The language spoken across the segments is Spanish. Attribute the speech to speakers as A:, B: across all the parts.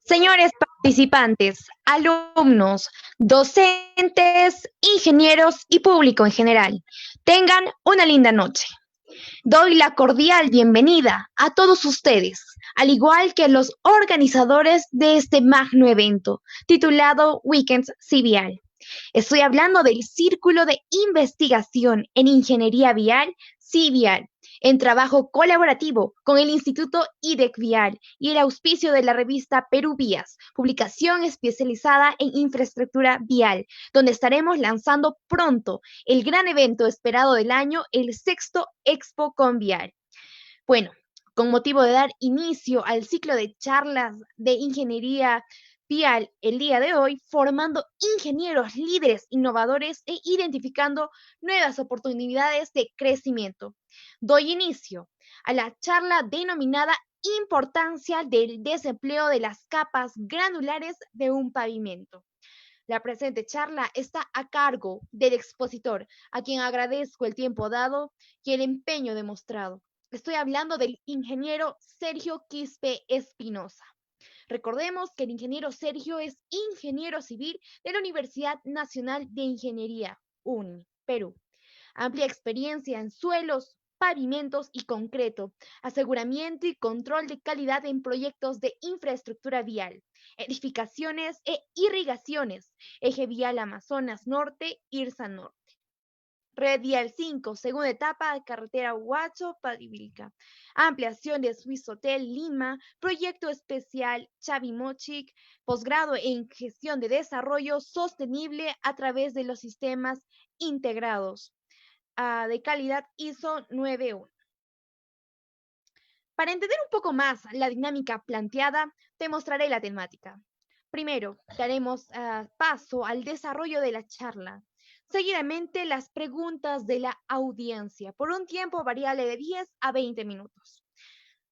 A: Señores participantes, alumnos, docentes, ingenieros y público en general, tengan una linda noche. Doy la cordial bienvenida a todos ustedes, al igual que a los organizadores de este magno evento, titulado Weekends CIVIAL. Estoy hablando del Círculo de Investigación en Ingeniería Vial, CIVIAL, en trabajo colaborativo con el Instituto IDEC Vial y el auspicio de la revista Perú Vías, publicación especializada en infraestructura vial, donde estaremos lanzando pronto el gran evento esperado del año, el sexto Expo Convial. Bueno, con motivo de dar inicio al ciclo de charlas de ingeniería vial el día de hoy, formando ingenieros líderes innovadores e identificando nuevas oportunidades de crecimiento. Doy inicio a la charla denominada Importancia del desempleo de las capas granulares de un pavimento. La presente charla está a cargo del expositor, a quien agradezco el tiempo dado y el empeño demostrado. Estoy hablando del ingeniero Sergio Quispe Espinosa. Recordemos que el ingeniero Sergio es ingeniero civil de la Universidad Nacional de Ingeniería, UNI, Perú. Amplia experiencia en suelos, pavimentos y concreto, aseguramiento y control de calidad en proyectos de infraestructura vial, edificaciones e irrigaciones, Eje Vial Amazonas Norte, IRSA Norte. Red Vial 5, segunda etapa de carretera Huacho-Padivilca. Ampliación de Swiss Hotel Lima, proyecto especial Chavimochic, posgrado en gestión de desarrollo sostenible a través de los sistemas integrados de calidad ISO 91. Para entender un poco más la dinámica planteada, te mostraré la temática. Primero, daremos paso al desarrollo de la charla. Seguidamente, las preguntas de la audiencia, por un tiempo variable de 10 a 20 minutos.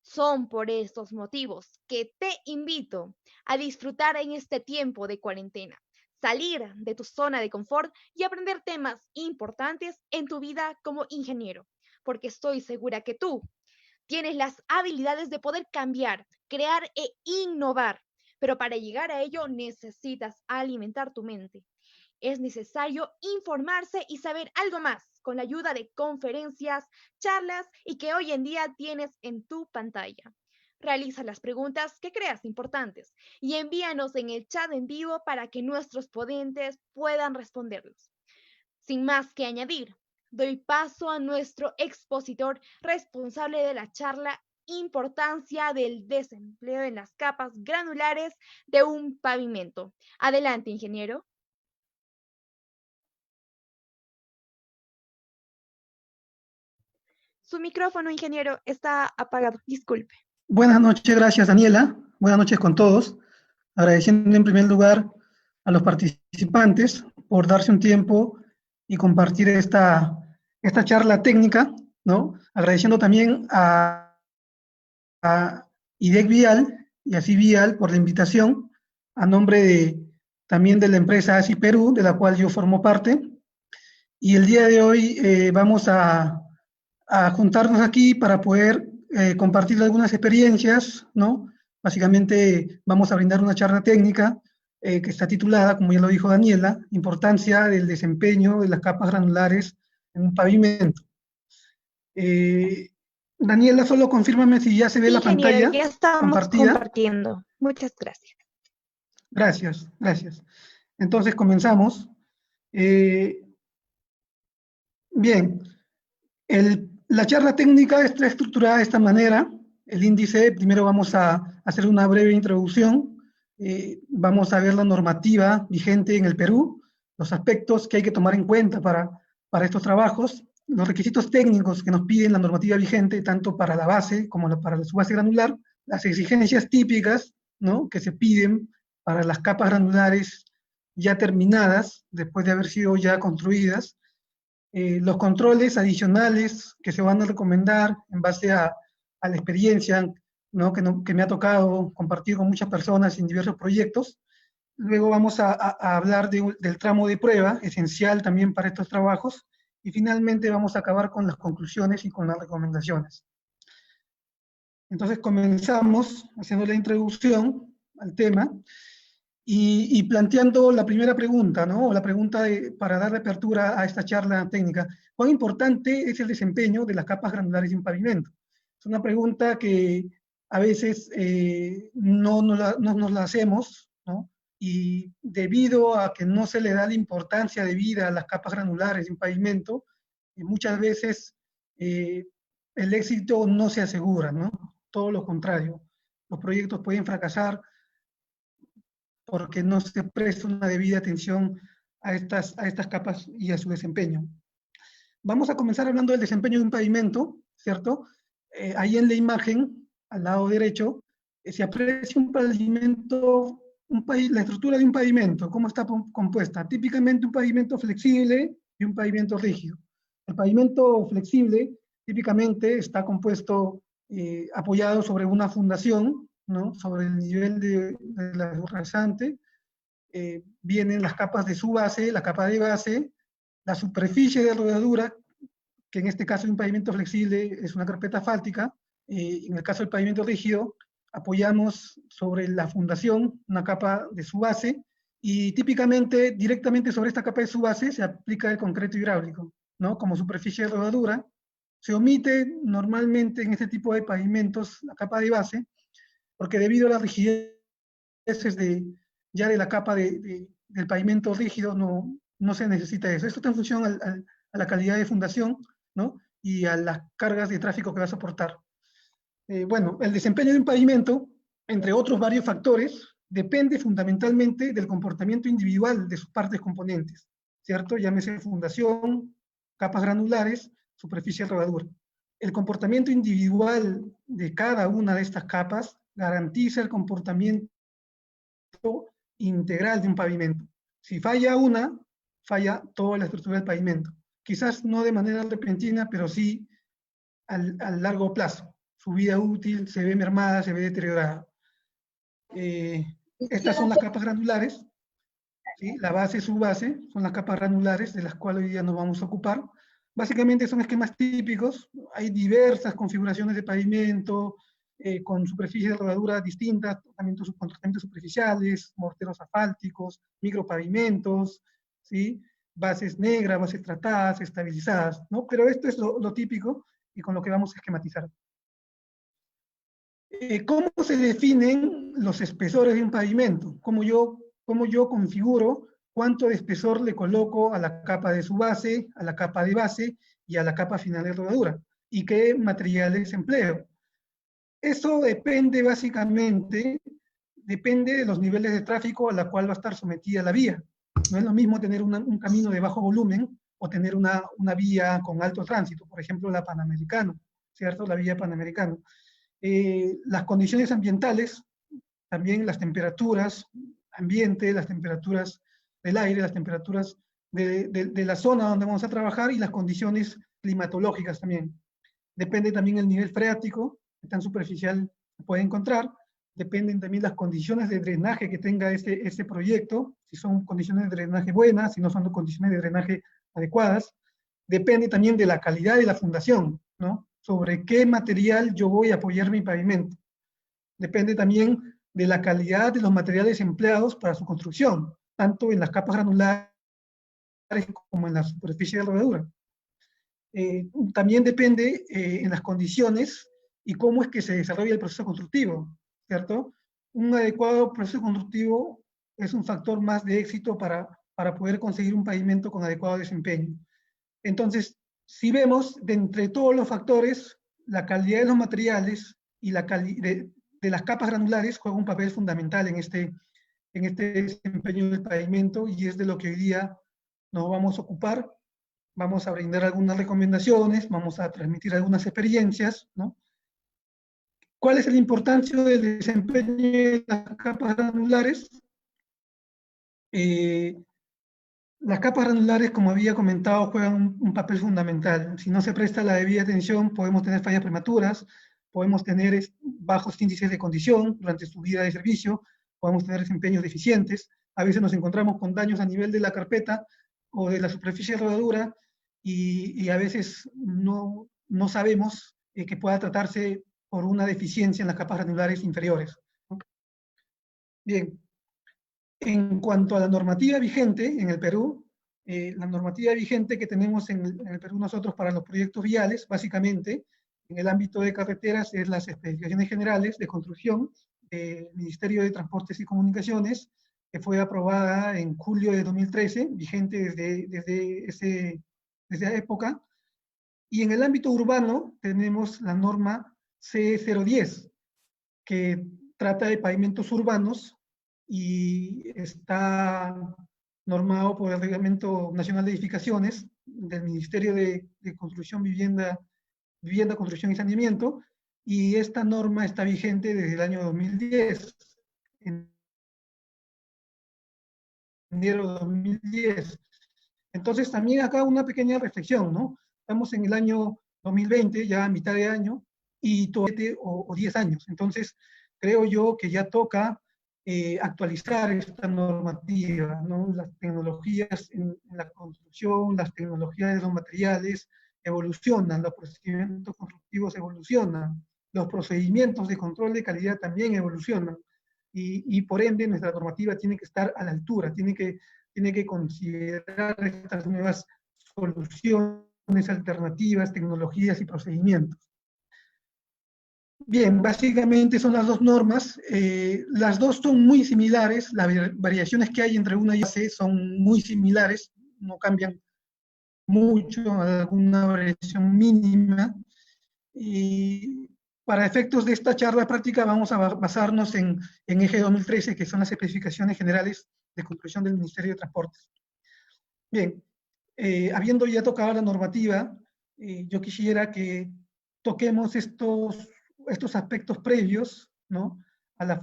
A: Son por estos motivos que te invito a disfrutar en este tiempo de cuarentena, salir de tu zona de confort y aprender temas importantes en tu vida como ingeniero, porque estoy segura que tú tienes las habilidades de poder cambiar, crear e innovar, pero para llegar a ello necesitas alimentar tu mente. Es necesario informarse y saber algo más con la ayuda de conferencias, charlas y que hoy en día tienes en tu pantalla. Realiza las preguntas que creas importantes y envíanos en el chat en vivo para que nuestros ponentes puedan responderlos. Sin más que añadir, doy paso a nuestro expositor responsable de la charla Importancia del desempleo en las capas granulares de un pavimento. Adelante, ingeniero. Su micrófono, ingeniero, está apagado. Disculpe.
B: Buenas noches, gracias Daniela. Buenas noches con todos. Agradeciendo en primer lugar a los participantes por darse un tiempo y compartir esta charla técnica, ¿no? Agradeciendo también a IDEC Vial y a CIVIAL por la invitación, a nombre también de la empresa ASI Perú, de la cual yo formo parte. Y el día de hoy vamos a juntarnos aquí para poder compartir algunas experiencias, ¿no? Básicamente vamos a brindar una charla técnica que está titulada, como ya lo dijo Daniela, Importancia del desempeño de las capas granulares en un pavimento. Daniela, solo confírmame si ya se ve la pantalla
A: ya estamos
B: compartida.
A: Compartiendo. Muchas gracias.
B: Gracias, gracias. Entonces comenzamos. Bien, la charla técnica está estructurada de esta manera. El índice, primero vamos a hacer una breve introducción, vamos a ver la normativa vigente en el Perú, los aspectos que hay que tomar en cuenta para estos trabajos, los requisitos técnicos que nos piden la normativa vigente, tanto para la base como para su base granular, las exigencias típicas, ¿no?, que se piden para las capas granulares ya terminadas, después de haber sido ya construidas, los controles adicionales que se van a recomendar en base a la experiencia, ¿no?, que me ha tocado compartir con muchas personas en diversos proyectos. Luego vamos a hablar del tramo de prueba, esencial también para estos trabajos, y finalmente vamos a acabar con las conclusiones y con las recomendaciones. Entonces comenzamos haciendo la introducción al tema y planteando la primera pregunta, ¿no? O la pregunta para darle apertura a esta charla técnica. ¿Cuán importante es el desempeño de las capas granulares de un pavimento? Es una pregunta que a veces no nos la hacemos, ¿no? Y debido a que no se le da la importancia debida a las capas granulares de un pavimento, muchas veces el éxito no se asegura, ¿no? Todo lo contrario. Los proyectos pueden fracasar porque no se presta una debida atención a estas capas y a su desempeño. Vamos a comenzar hablando del desempeño de un pavimento, ¿cierto? Ahí en la imagen, al lado derecho, se aprecia un pavimento, la estructura de un pavimento, cómo está compuesta. Típicamente un pavimento flexible y un pavimento rígido. El pavimento flexible típicamente está compuesto, apoyado sobre una fundación, ¿no? Sobre el nivel de la rasante. Vienen las capas de su base, la capa de base, la superficie de rodadura, que en este caso de un pavimento flexible es una carpeta asfáltica. En el caso del pavimento rígido, apoyamos sobre la fundación una capa de su base, y típicamente directamente sobre esta capa de su base se aplica el concreto hidráulico, ¿no? Como superficie de rodadura. Se omite normalmente en este tipo de pavimentos la capa de base, porque debido a las rigideces ya de la capa del pavimento rígido no se necesita eso. Esto está en función a la calidad de fundación, ¿no? Y a las cargas de tráfico que va a soportar. Bueno, el desempeño de un pavimento, entre otros varios factores, depende fundamentalmente del comportamiento individual de sus partes componentes, ¿cierto? Llámese fundación, capas granulares, superficie de rodadura. El comportamiento individual de cada una de estas capas garantiza el comportamiento integral de un pavimento. Si falla una, falla toda la estructura del pavimento. Quizás no de manera repentina, pero sí a largo plazo. Su vida útil se ve mermada, se ve deteriorada. Estas son las capas granulares, ¿sí? La base, su base, son las capas granulares de las cuales hoy día nos vamos a ocupar. Básicamente son esquemas típicos. Hay diversas configuraciones de pavimento, con superficies de rodadura distintas, con tratamientos superficiales, morteros asfálticos, micropavimentos, ¿sí? Bases negras, bases tratadas, estabilizadas, ¿no? Pero esto es lo típico y con lo que vamos a esquematizar. ¿Cómo se definen los espesores de un pavimento? ¿Cómo yo configuro cuánto de espesor le coloco a la capa de su base, a la capa de base y a la capa final de rodadura? ¿Y qué materiales empleo? Eso depende básicamente, depende de los niveles de tráfico a la cual va a estar sometida la vía. No es lo mismo tener un camino de bajo volumen o tener una vía con alto tránsito, por ejemplo la Panamericana, ¿cierto? La vía Panamericana. Las condiciones ambientales, también las temperaturas ambiente, las temperaturas del aire, las temperaturas de la zona donde vamos a trabajar y las condiciones climatológicas también. Depende también el nivel freático, que tan superficial se puede encontrar. Dependen también las condiciones de drenaje que tenga este proyecto, si son condiciones de drenaje buenas, si no son condiciones de drenaje adecuadas. Depende también de la calidad de la fundación, ¿no? Sobre qué material yo voy a apoyar mi pavimento. Depende también de la calidad de los materiales empleados para su construcción, tanto en las capas granulares como en la superficie de rodadura. También depende en las condiciones y cómo es que se desarrolla el proceso constructivo, ¿cierto? Un adecuado proceso constructivo es un factor más de éxito para poder conseguir un pavimento con adecuado desempeño. Entonces, si vemos, de entre todos los factores, la calidad de los materiales y de las capas granulares juega un papel fundamental en este desempeño del pavimento, y es de lo que hoy día nos vamos a ocupar. Vamos a brindar algunas recomendaciones, vamos a transmitir algunas experiencias, ¿no? ¿Cuál es la importancia del desempeño de las capas granulares? Las capas granulares, como había comentado, juegan un papel fundamental. Si no se presta la debida atención, podemos tener fallas prematuras, podemos tener bajos índices de condición durante su vida de servicio, podemos tener desempeños deficientes. A veces nos encontramos con daños a nivel de la carpeta o de la superficie de rodadura, y a veces no sabemos que pueda tratarse por una deficiencia en las capas granulares inferiores. Bien, en cuanto a la normativa vigente en el Perú, la normativa vigente que tenemos en el Perú nosotros para los proyectos viales, básicamente, en el ámbito de carreteras, es las especificaciones generales de construcción del Ministerio de Transportes y Comunicaciones, que fue aprobada en julio de 2013, vigente desde esa época. Y en el ámbito urbano tenemos la norma C010, que trata de pavimentos urbanos y está normado por el Reglamento Nacional de Edificaciones del Ministerio de Construcción, Vivienda, Construcción y Saneamiento, y esta norma está vigente desde el año 2010. En enero de 2010. Entonces, también acá una pequeña reflexión, ¿no? Estamos en el año 2020, ya a mitad de año, y todo 7 o 10 años. Entonces, creo yo que ya toca actualizar esta normativa, ¿no? Las tecnologías en la construcción, las tecnologías de los materiales evolucionan, los procedimientos constructivos evolucionan, los procedimientos de control de calidad también evolucionan, y por ende nuestra normativa tiene que estar a la altura, tiene que considerar estas nuevas soluciones, alternativas, tecnologías y procedimientos. Bien, básicamente son las dos normas. Las dos son muy similares. Las variaciones que hay entre una y otra son muy similares, no cambian mucho, alguna variación mínima. Y para efectos de esta charla práctica vamos a basarnos en Eje 2013, que son las especificaciones generales de construcción del Ministerio de Transportes. Bien, habiendo ya tocado la normativa, yo quisiera que toquemos estos aspectos previos, ¿no? A la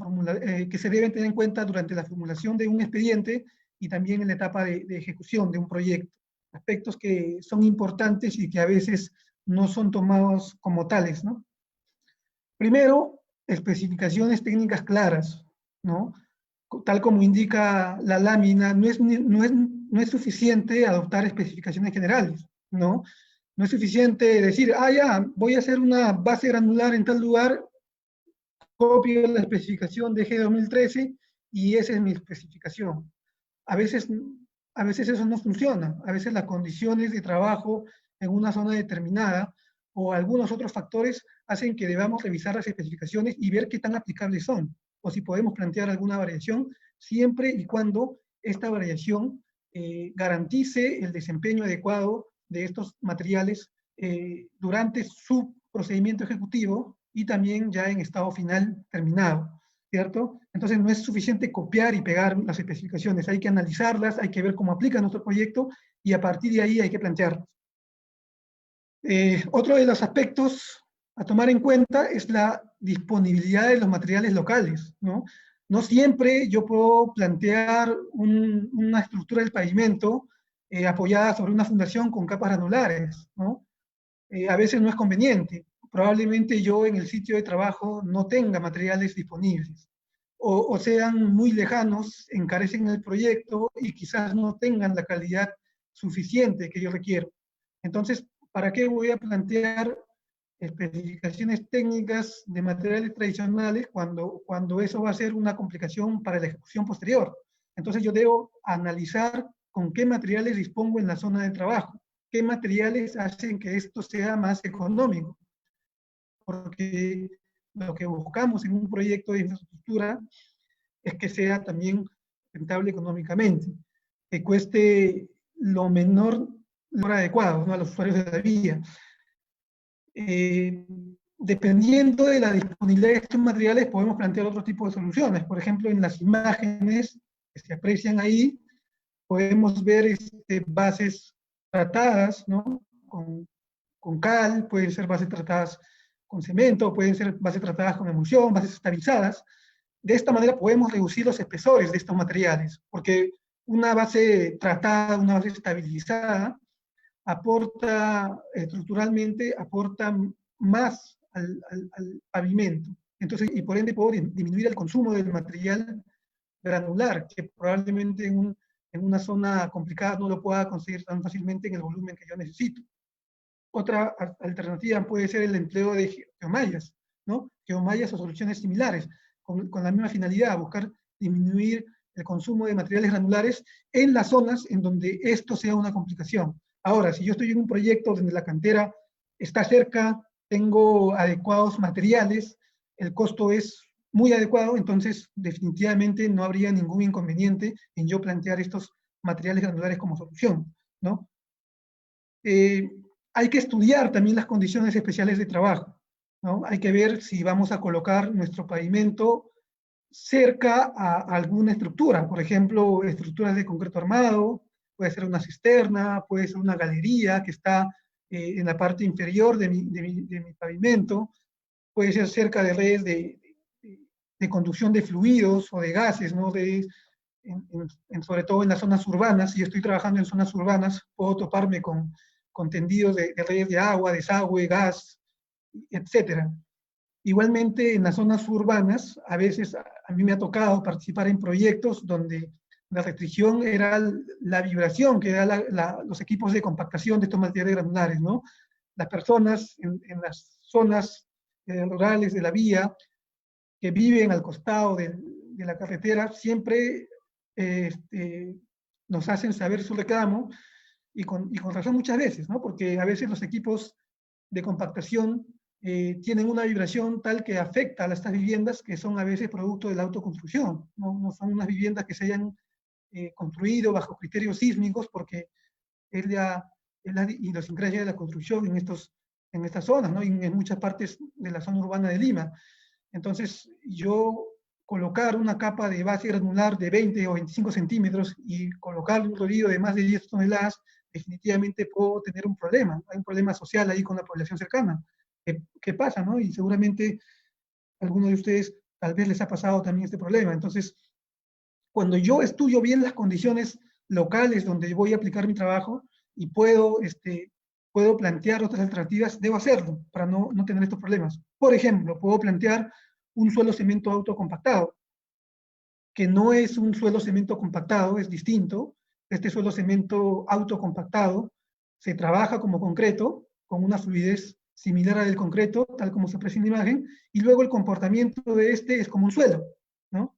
B: que se deben tener en cuenta durante la formulación de un expediente y también en la etapa de ejecución de un proyecto. Aspectos que son importantes y que a veces no son tomados como tales, ¿no? Primero, especificaciones técnicas claras, ¿no? Tal como indica la lámina, no es suficiente adoptar especificaciones generales, ¿no? No es suficiente decir, ya, voy a hacer una base granular en tal lugar, copio la especificación de G 2013 y esa es mi especificación. A veces eso no funciona, a veces las condiciones de trabajo en una zona determinada o algunos otros factores hacen que debamos revisar las especificaciones y ver qué tan aplicables son, o si podemos plantear alguna variación, siempre y cuando esta variación garantice el desempeño adecuado de estos materiales durante su procedimiento ejecutivo y también ya en estado final terminado, ¿cierto? Entonces no es suficiente copiar y pegar las especificaciones, hay que analizarlas, hay que ver cómo aplica nuestro proyecto y a partir de ahí hay que plantearlas. Otro de los aspectos a tomar en cuenta es la disponibilidad de los materiales locales, ¿no? No siempre yo puedo plantear una estructura del pavimento apoyada sobre una fundación con capas granulares, ¿no? A veces no es conveniente. Probablemente yo en el sitio de trabajo no tenga materiales disponibles o sean muy lejanos, encarecen el proyecto y quizás no tengan la calidad suficiente que yo requiero. Entonces, ¿para qué voy a plantear especificaciones técnicas de materiales tradicionales cuando eso va a ser una complicación para la ejecución posterior? Entonces yo debo analizar con qué materiales dispongo en la zona de trabajo, qué materiales hacen que esto sea más económico, porque lo que buscamos en un proyecto de infraestructura es que sea también rentable económicamente, que cueste lo menor adecuado, ¿no?, a los usuarios de la vía. Dependiendo de la disponibilidad de estos materiales, podemos plantear otro tipo de soluciones. Por ejemplo, en las imágenes que se aprecian ahí, podemos ver bases tratadas, ¿no?, con cal, pueden ser bases tratadas con cemento, pueden ser bases tratadas con emulsión, bases estabilizadas. De esta manera podemos reducir los espesores de estos materiales, porque una base tratada, una base estabilizada, aporta estructuralmente, aporta más al pavimento. Entonces, y por ende puedo disminuir el consumo del material granular, que probablemente en una zona complicada no lo pueda conseguir tan fácilmente en el volumen que yo necesito. Otra alternativa puede ser el empleo de geomallas. ¿no? Geomallas o soluciones similares, con la misma finalidad, buscar disminuir el consumo de materiales granulares en las zonas en donde esto sea una complicación. Ahora, si yo estoy en un proyecto donde la cantera está cerca, tengo adecuados materiales, el costo es muy adecuado, entonces definitivamente no habría ningún inconveniente en yo plantear estos materiales granulares como solución, ¿no? Eh, Hay que estudiar también las condiciones especiales de trabajo, ¿no? Hay que ver si vamos a colocar nuestro pavimento cerca a alguna estructura, por ejemplo, estructuras de concreto armado, puede ser una cisterna, puede ser una galería que está en la parte inferior de mi pavimento, puede ser cerca de redes de conducción de fluidos o de gases, ¿no? Sobre todo en las zonas urbanas. Si yo estoy trabajando en zonas urbanas, puedo toparme con tendidos de redes de agua, desagüe, gas, etcétera. Igualmente, en las zonas urbanas, a veces a mí me ha tocado participar en proyectos donde la restricción era la vibración que da los equipos de compactación de estos materiales granulares, ¿no? Las personas en las zonas rurales de la vía que viven al costado de la carretera siempre nos hacen saber su reclamo y con razón muchas veces, ¿no? Porque a veces los equipos de compactación tienen una vibración tal que afecta a estas viviendas que son a veces producto de la autoconstrucción, no, no son unas viviendas que se hayan construido bajo criterios sísmicos porque es la idiosincrasia de la construcción en estas zonas, ¿no? Y en muchas partes de la zona urbana de Lima. Entonces, yo colocar una capa de base granular de 20 o 25 centímetros y colocar un rodillo de más de 10 toneladas, definitivamente puedo tener un problema. Hay un problema social ahí con la población cercana. ¿Qué pasa, no? Y seguramente a algunos de ustedes tal vez les ha pasado también este problema. Entonces, cuando yo estudio bien las condiciones locales donde voy a aplicar mi trabajo y puedo plantear otras alternativas, debo hacerlo para no tener estos problemas. Por ejemplo, puedo plantear un suelo cemento autocompactado, que no es un suelo cemento compactado, es distinto. Este suelo cemento autocompactado se trabaja como concreto, con una fluidez similar al del concreto, tal como se aprecia en la imagen, y luego el comportamiento de este es como un suelo, ¿no?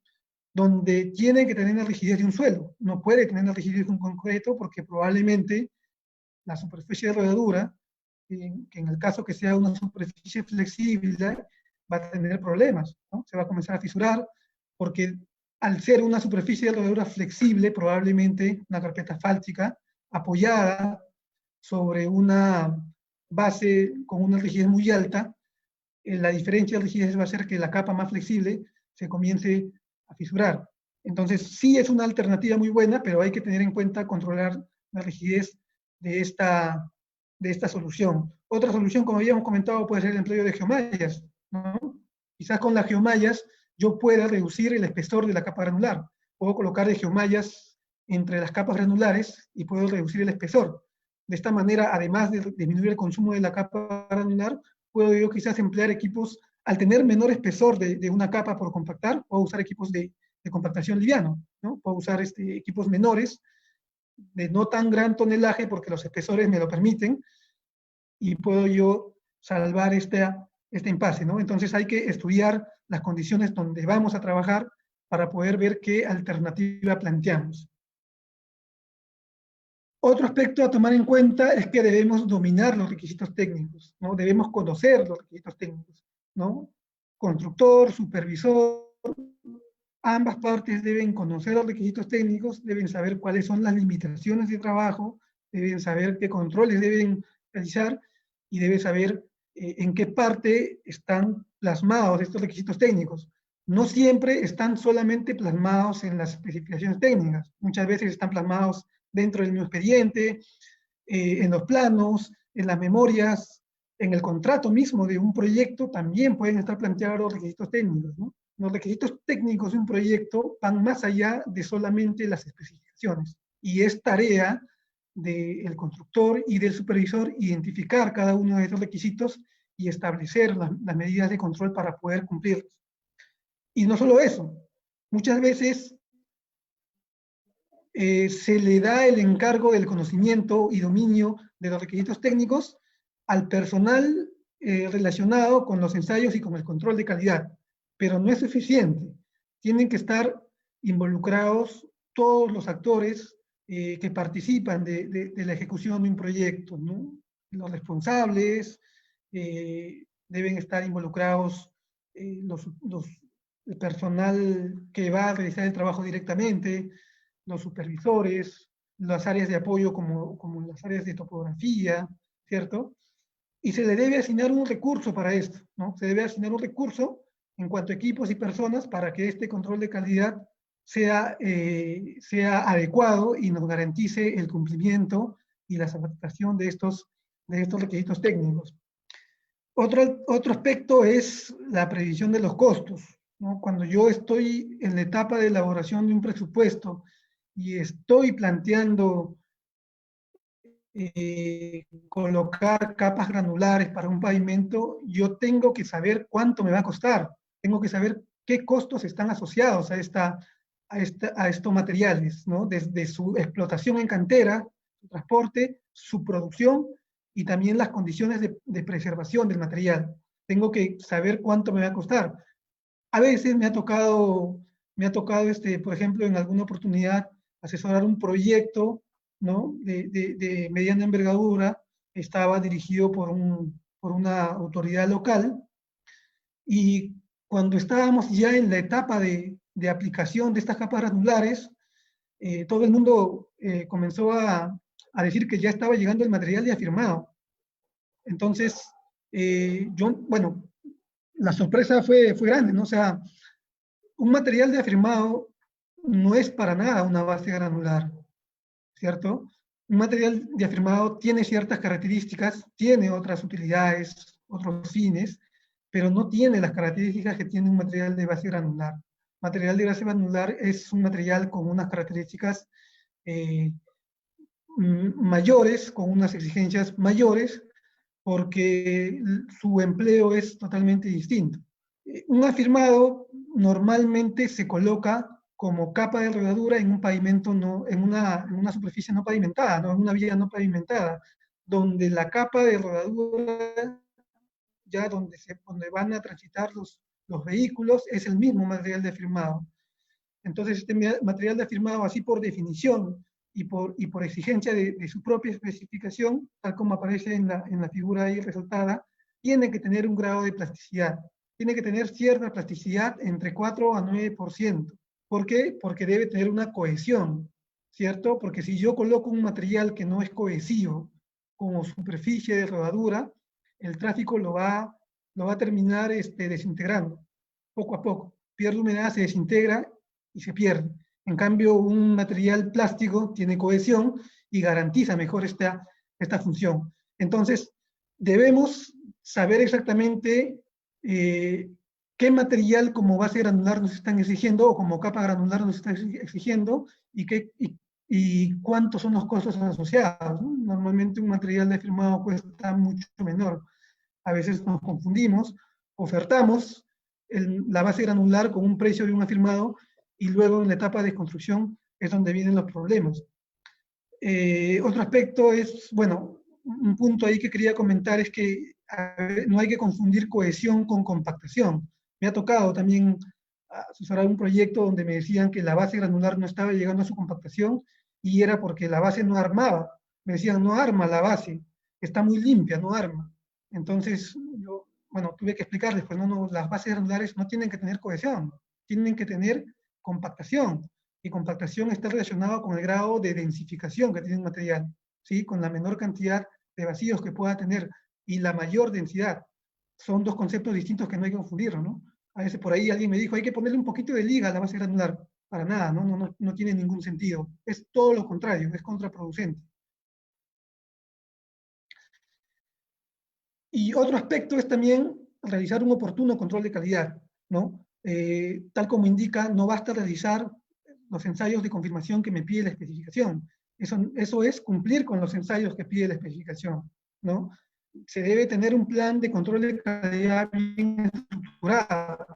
B: Donde tiene que tener la rigidez de un suelo. No puede tener la rigidez de un concreto porque probablemente la superficie de rodadura, que en el caso que sea una superficie flexible, va a tener problemas, ¿no? Se va a comenzar a fisurar porque al ser una superficie de rodadura flexible, probablemente una carpeta asfáltica apoyada sobre una base con una rigidez muy alta, la diferencia de rigidez va a hacer que la capa más flexible se comience a fisurar. Entonces, sí es una alternativa muy buena, pero hay que tener en cuenta controlar la rigidez de esta solución. Otra solución, como habíamos comentado, puede ser el empleo de geomallas, ¿no? Quizás con las geomallas yo pueda reducir el espesor de la capa granular. Puedo colocar de geomallas entre las capas granulares y puedo reducir el espesor. De esta manera, además de disminuir el consumo de la capa granular, puedo yo quizás emplear equipos, al tener menor espesor de una capa por compactar, puedo usar equipos de compactación liviano, ¿no? Puedo usar equipos menores, de no tan gran tonelaje, porque los espesores me lo permiten, y puedo yo salvar este impasse, ¿no? Entonces hay que estudiar las condiciones donde vamos a trabajar para poder ver qué alternativa planteamos. Otro aspecto a tomar en cuenta es que debemos dominar los requisitos técnicos, ¿no? Debemos conocer los requisitos técnicos, ¿no? Constructor, supervisor, ambas partes deben conocer los requisitos técnicos, deben saber cuáles son las limitaciones de trabajo, deben saber qué controles deben realizar y deben saber en qué parte están plasmados estos requisitos técnicos. No siempre están solamente plasmados en las especificaciones técnicas, muchas veces están plasmados dentro del mismo expediente, en los planos, en las memorias, en el contrato mismo de un proyecto también pueden estar planteados los requisitos técnicos, ¿no? Los requisitos técnicos de un proyecto van más allá de solamente las especificaciones y es tarea del constructor y del supervisor identificar cada uno de esos requisitos y establecer las medidas de control para poder cumplirlos. Y no solo eso, muchas veces se le da el encargo del conocimiento y dominio de los requisitos técnicos al personal relacionado con los ensayos y con el control de calidad, pero no es suficiente. Tienen que estar involucrados todos los actores que participan de la ejecución de un proyecto, ¿no? Los responsables, deben estar involucrados el personal que va a realizar el trabajo directamente, los supervisores, las áreas de apoyo como las áreas de topografía, ¿cierto? Y se le debe asignar un recurso para esto, ¿no? Se debe asignar un recurso en cuanto a equipos y personas para que este control de calidad sea adecuado y nos garantice el cumplimiento y la satisfacción de estos requisitos técnicos. Otro aspecto es la previsión de los costos, ¿no? Cuando yo estoy en la etapa de elaboración de un presupuesto y estoy planteando colocar capas granulares para un pavimento, yo tengo que saber cuánto me va a costar, tengo que saber qué costos están asociados a estos materiales, ¿no? Desde su explotación en cantera, su transporte, su producción y también las condiciones de preservación del material. Tengo que saber cuánto me va a costar. A veces me ha tocado por ejemplo, en alguna oportunidad asesorar un proyecto, ¿no? de mediana envergadura, estaba dirigido por una autoridad local, y cuando estábamos ya en la etapa de aplicación de estas capas granulares, todo el mundo comenzó a decir que ya estaba llegando el material ya firmado. Entonces, bueno, la sorpresa fue grande, ¿no? O sea, un material diafirmado no es para nada una base granular, ¿cierto? Un material diafirmado tiene ciertas características, tiene otras utilidades, otros fines, pero no tiene las características que tiene un material de base granular. Material de base granular es un material con unas características mayores, con unas exigencias mayores, porque su empleo es totalmente distinto. Un afirmado normalmente se coloca como capa de rodadura en un pavimento, en una superficie no pavimentada, ¿no? En una vía no pavimentada, donde la capa de rodadura, ya donde van a transitar los vehículos, es el mismo material de afirmado. Entonces, este material de afirmado, así por definición y por exigencia de su propia especificación, tal como aparece en la figura ahí resaltada, tiene que tener un grado de plasticidad. Tiene que tener cierta plasticidad entre 4 a 9%. ¿Por qué? Porque debe tener una cohesión, ¿cierto? Porque si yo coloco un material que no es cohesivo como superficie de rodadura, el tráfico lo va a terminar desintegrando poco a poco. Pierde humedad, se desintegra y se pierde. En cambio, un material plástico tiene cohesión y garantiza mejor esta función. Entonces, debemos saber exactamente qué material como base granular nos están exigiendo o como capa granular nos están exigiendo y cuántos son los costos asociados, ¿no? Normalmente un material de firmado cuesta mucho menor. A veces nos confundimos, ofertamos la base granular con un precio de un afirmado y luego en la etapa de construcción es donde vienen los problemas. Otro aspecto es, bueno, un punto ahí que quería comentar es que no hay que confundir cohesión con compactación. Me ha tocado también asesorar un proyecto donde me decían que la base granular no estaba llegando a su compactación y era porque la base no armaba. Me decían, no arma la base, está muy limpia, no arma. Entonces, yo, bueno, tuve que explicarles, pues no, las bases granulares no tienen que tener cohesión, tienen que tener compactación. Y compactación está relacionado con el grado de densificación que tiene el material, ¿sí? Con la menor cantidad de vacíos que pueda tener y la mayor densidad. Son dos conceptos distintos que no hay que confundirlo, ¿no? A veces por ahí alguien me dijo, hay que ponerle un poquito de liga a la base granular. Para nada, no tiene ningún sentido. Es todo lo contrario, es contraproducente. Y otro aspecto es también realizar un oportuno control de calidad, ¿no? Tal como indica, no basta realizar los ensayos de confirmación que me pide la especificación. Eso es cumplir con los ensayos que pide la especificación, ¿no? Se debe tener un plan de control de calidad bien estructurado.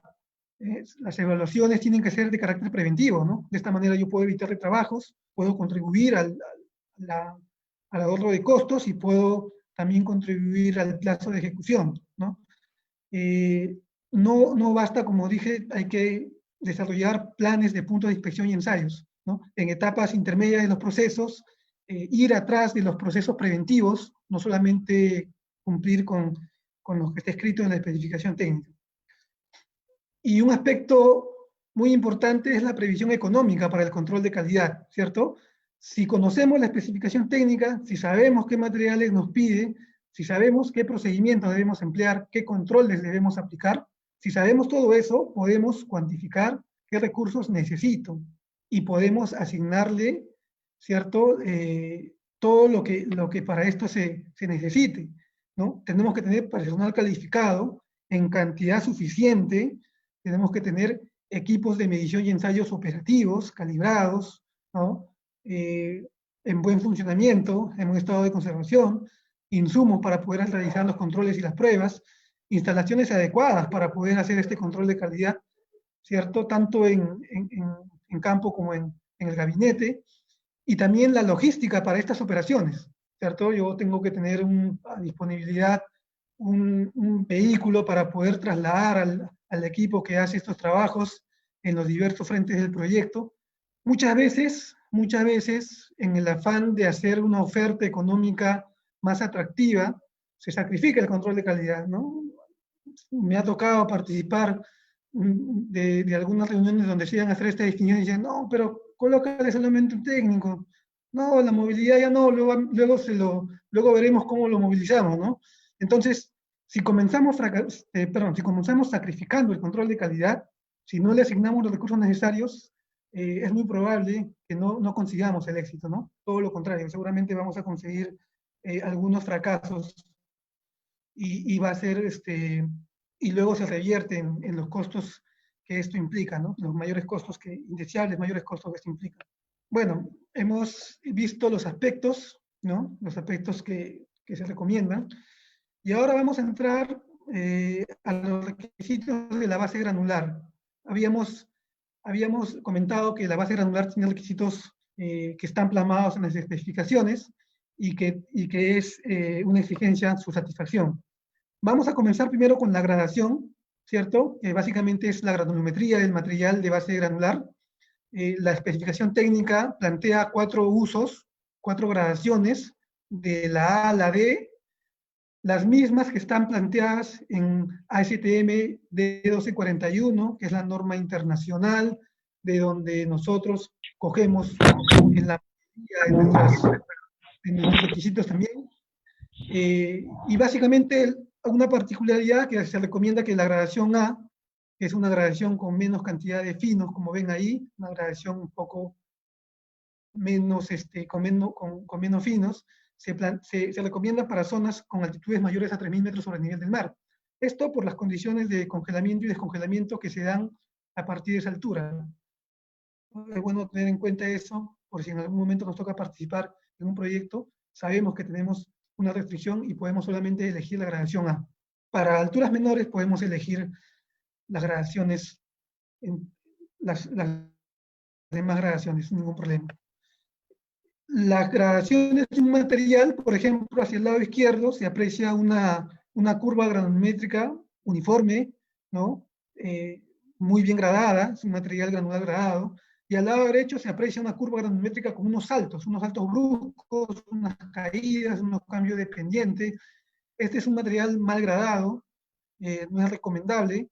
B: Las evaluaciones tienen que ser de carácter preventivo, ¿no? De esta manera yo puedo evitar retrabajos, puedo contribuir al ahorro de costos y puedo también contribuir al plazo de ejecución, ¿no? No basta, como dije, hay que desarrollar planes de puntos de inspección y ensayos, ¿no? En etapas intermedias de los procesos, ir atrás de los procesos preventivos, no solamente cumplir con lo que está escrito en la especificación técnica. Y un aspecto muy importante es la previsión económica para el control de calidad, ¿cierto? Si conocemos la especificación técnica, si sabemos qué materiales nos pide, si sabemos qué procedimientos debemos emplear, qué controles debemos aplicar, si sabemos todo eso, podemos cuantificar qué recursos necesito y podemos asignarle, ¿cierto? Todo lo que para esto se necesite, ¿no? Tenemos que tener personal calificado en cantidad suficiente, tenemos que tener equipos de medición y ensayos operativos, calibrados, ¿no? En buen funcionamiento, en un estado de conservación, insumos para poder realizar los controles y las pruebas, instalaciones adecuadas para poder hacer este control de calidad, ¿cierto? Tanto en campo como en el gabinete, y también la logística para estas operaciones, ¿cierto? Yo tengo que tener a disponibilidad un vehículo para poder trasladar al equipo que hace estos trabajos en los diversos frentes del proyecto. Muchas veces, en el afán de hacer una oferta económica más atractiva, se sacrifica el control de calidad, ¿no? Me ha tocado participar de algunas reuniones donde se iban a hacer esta definición y dicen, no, pero colócale solamente un técnico. No, la movilidad ya no, luego veremos cómo lo movilizamos, ¿no? Entonces, si comenzamos sacrificando el control de calidad, si no le asignamos los recursos necesarios, es muy probable que no consigamos el éxito, ¿no? Todo lo contrario, seguramente vamos a conseguir algunos fracasos y va a ser, y luego se revierte en los costos que esto implica, ¿no? Los mayores costos indeseables, mayores costos que esto implica. Bueno, hemos visto los aspectos, ¿no? Los aspectos que se recomiendan. Y ahora vamos a entrar a los requisitos de la base granular. Habíamos comentado que la base granular tiene requisitos que están plasmados en las especificaciones y que es una exigencia su satisfacción. Vamos a comenzar primero con la gradación, ¿cierto? Que básicamente es la granulometría del material de base granular. La especificación técnica plantea 4 usos, 4 gradaciones, de la A a la D, las mismas que están planteadas en ASTM D1241, que es la norma internacional, de donde nosotros cogemos en la mayoría de nuestros requisitos también. Y básicamente una particularidad que se recomienda que la gradación A, que es una gradación con menos cantidad de finos, como ven ahí, una gradación un poco menos, con menos finos, se recomienda para zonas con altitudes mayores a 3.000 metros sobre el nivel del mar. Esto por las condiciones de congelamiento y descongelamiento que se dan a partir de esa altura. Es bueno tener en cuenta eso, por si en algún momento nos toca participar en un proyecto, sabemos que tenemos una restricción y podemos solamente elegir la gradación A. Para alturas menores podemos elegir las gradaciones, las demás gradaciones, sin ningún problema. Las gradaciones de un material, por ejemplo, hacia el lado izquierdo se aprecia una curva granulométrica uniforme, ¿no? Muy bien gradada, es un material granular gradado, y al lado derecho se aprecia una curva granulométrica con unos saltos bruscos, unas caídas, unos cambios de pendiente. Este es un material mal gradado, no es recomendable.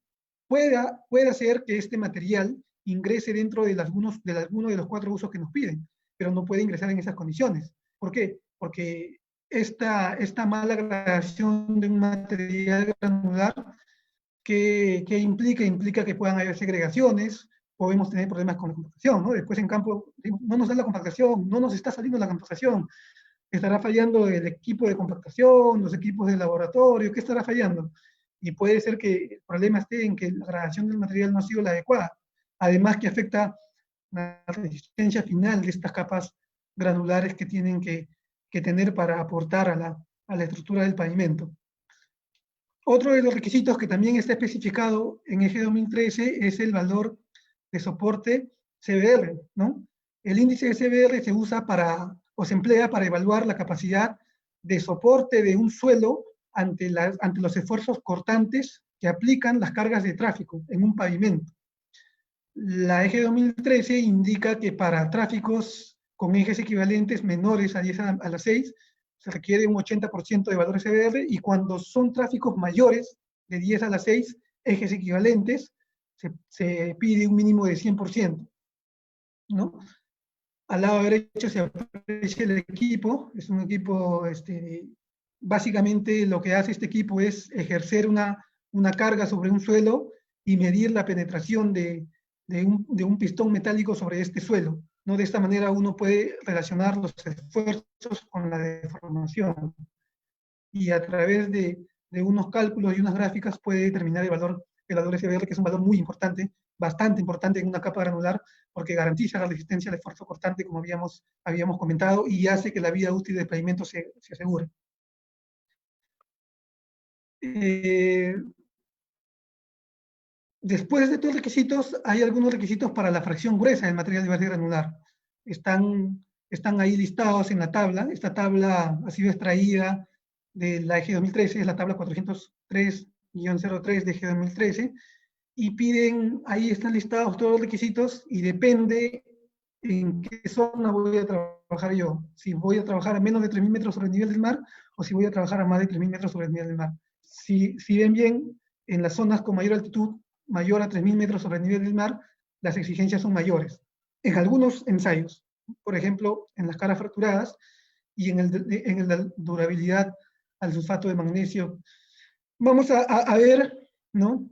B: Puede hacer que este material ingrese dentro de alguno de los 4 usos que nos piden, pero no puede ingresar en esas condiciones. ¿Por qué? Porque esta mala gradación de un material granular que implica que puedan haber segregaciones, podemos tener problemas con la compactación, ¿no? Después en campo, no nos da la compactación, no nos está saliendo la compactación, estará fallando el equipo de compactación, los equipos de laboratorio, ¿qué estará fallando? Y puede ser que el problema esté en que la gradación del material no ha sido la adecuada, además que afecta la resistencia final de estas capas granulares que tienen que tener para aportar a la estructura del pavimento. Otro de los requisitos que también está especificado en EG 2013 es el valor de soporte CBR, ¿no? El índice de CBR se usa se emplea para evaluar la capacidad de soporte de un suelo ante los esfuerzos cortantes que aplican las cargas de tráfico en un pavimento. La EG 2013 indica que para tráficos con ejes equivalentes menores a 10 a la 6 se requiere un 80% de valor SBR, y cuando son tráficos mayores de 10 a la 6 ejes equivalentes, se pide un mínimo de 100%, ¿no? Al lado derecho se aprecia el equipo, es un equipo, básicamente lo que hace este equipo es ejercer una carga sobre un suelo y medir la penetración de un pistón metálico sobre este suelo, ¿no? De esta manera uno puede relacionar los esfuerzos con la deformación, y a través de unos cálculos y unas gráficas puede determinar el valor SBR, que es un valor muy importante, bastante importante en una capa granular, porque garantiza la resistencia al esfuerzo cortante, como habíamos comentado, y hace que la vida útil del pavimento se asegure. Después de estos requisitos, hay algunos requisitos para la fracción gruesa del material de base granular. Están ahí listados en la tabla. Esta tabla ha sido extraída de la EG 2013, es la tabla 403-03 de EG 2013, y ahí están listados todos los requisitos, y depende en qué zona voy a trabajar yo. Si voy a trabajar a menos de 3.000 metros sobre el nivel del mar, o si voy a trabajar a más de 3.000 metros sobre el nivel del mar. Si ven bien, en las zonas con mayor altitud, mayor a 3.000 metros sobre el nivel del mar, las exigencias son mayores. En algunos ensayos, por ejemplo, en las caras fracturadas y en la durabilidad al sulfato de magnesio. Vamos a ver, ¿no?,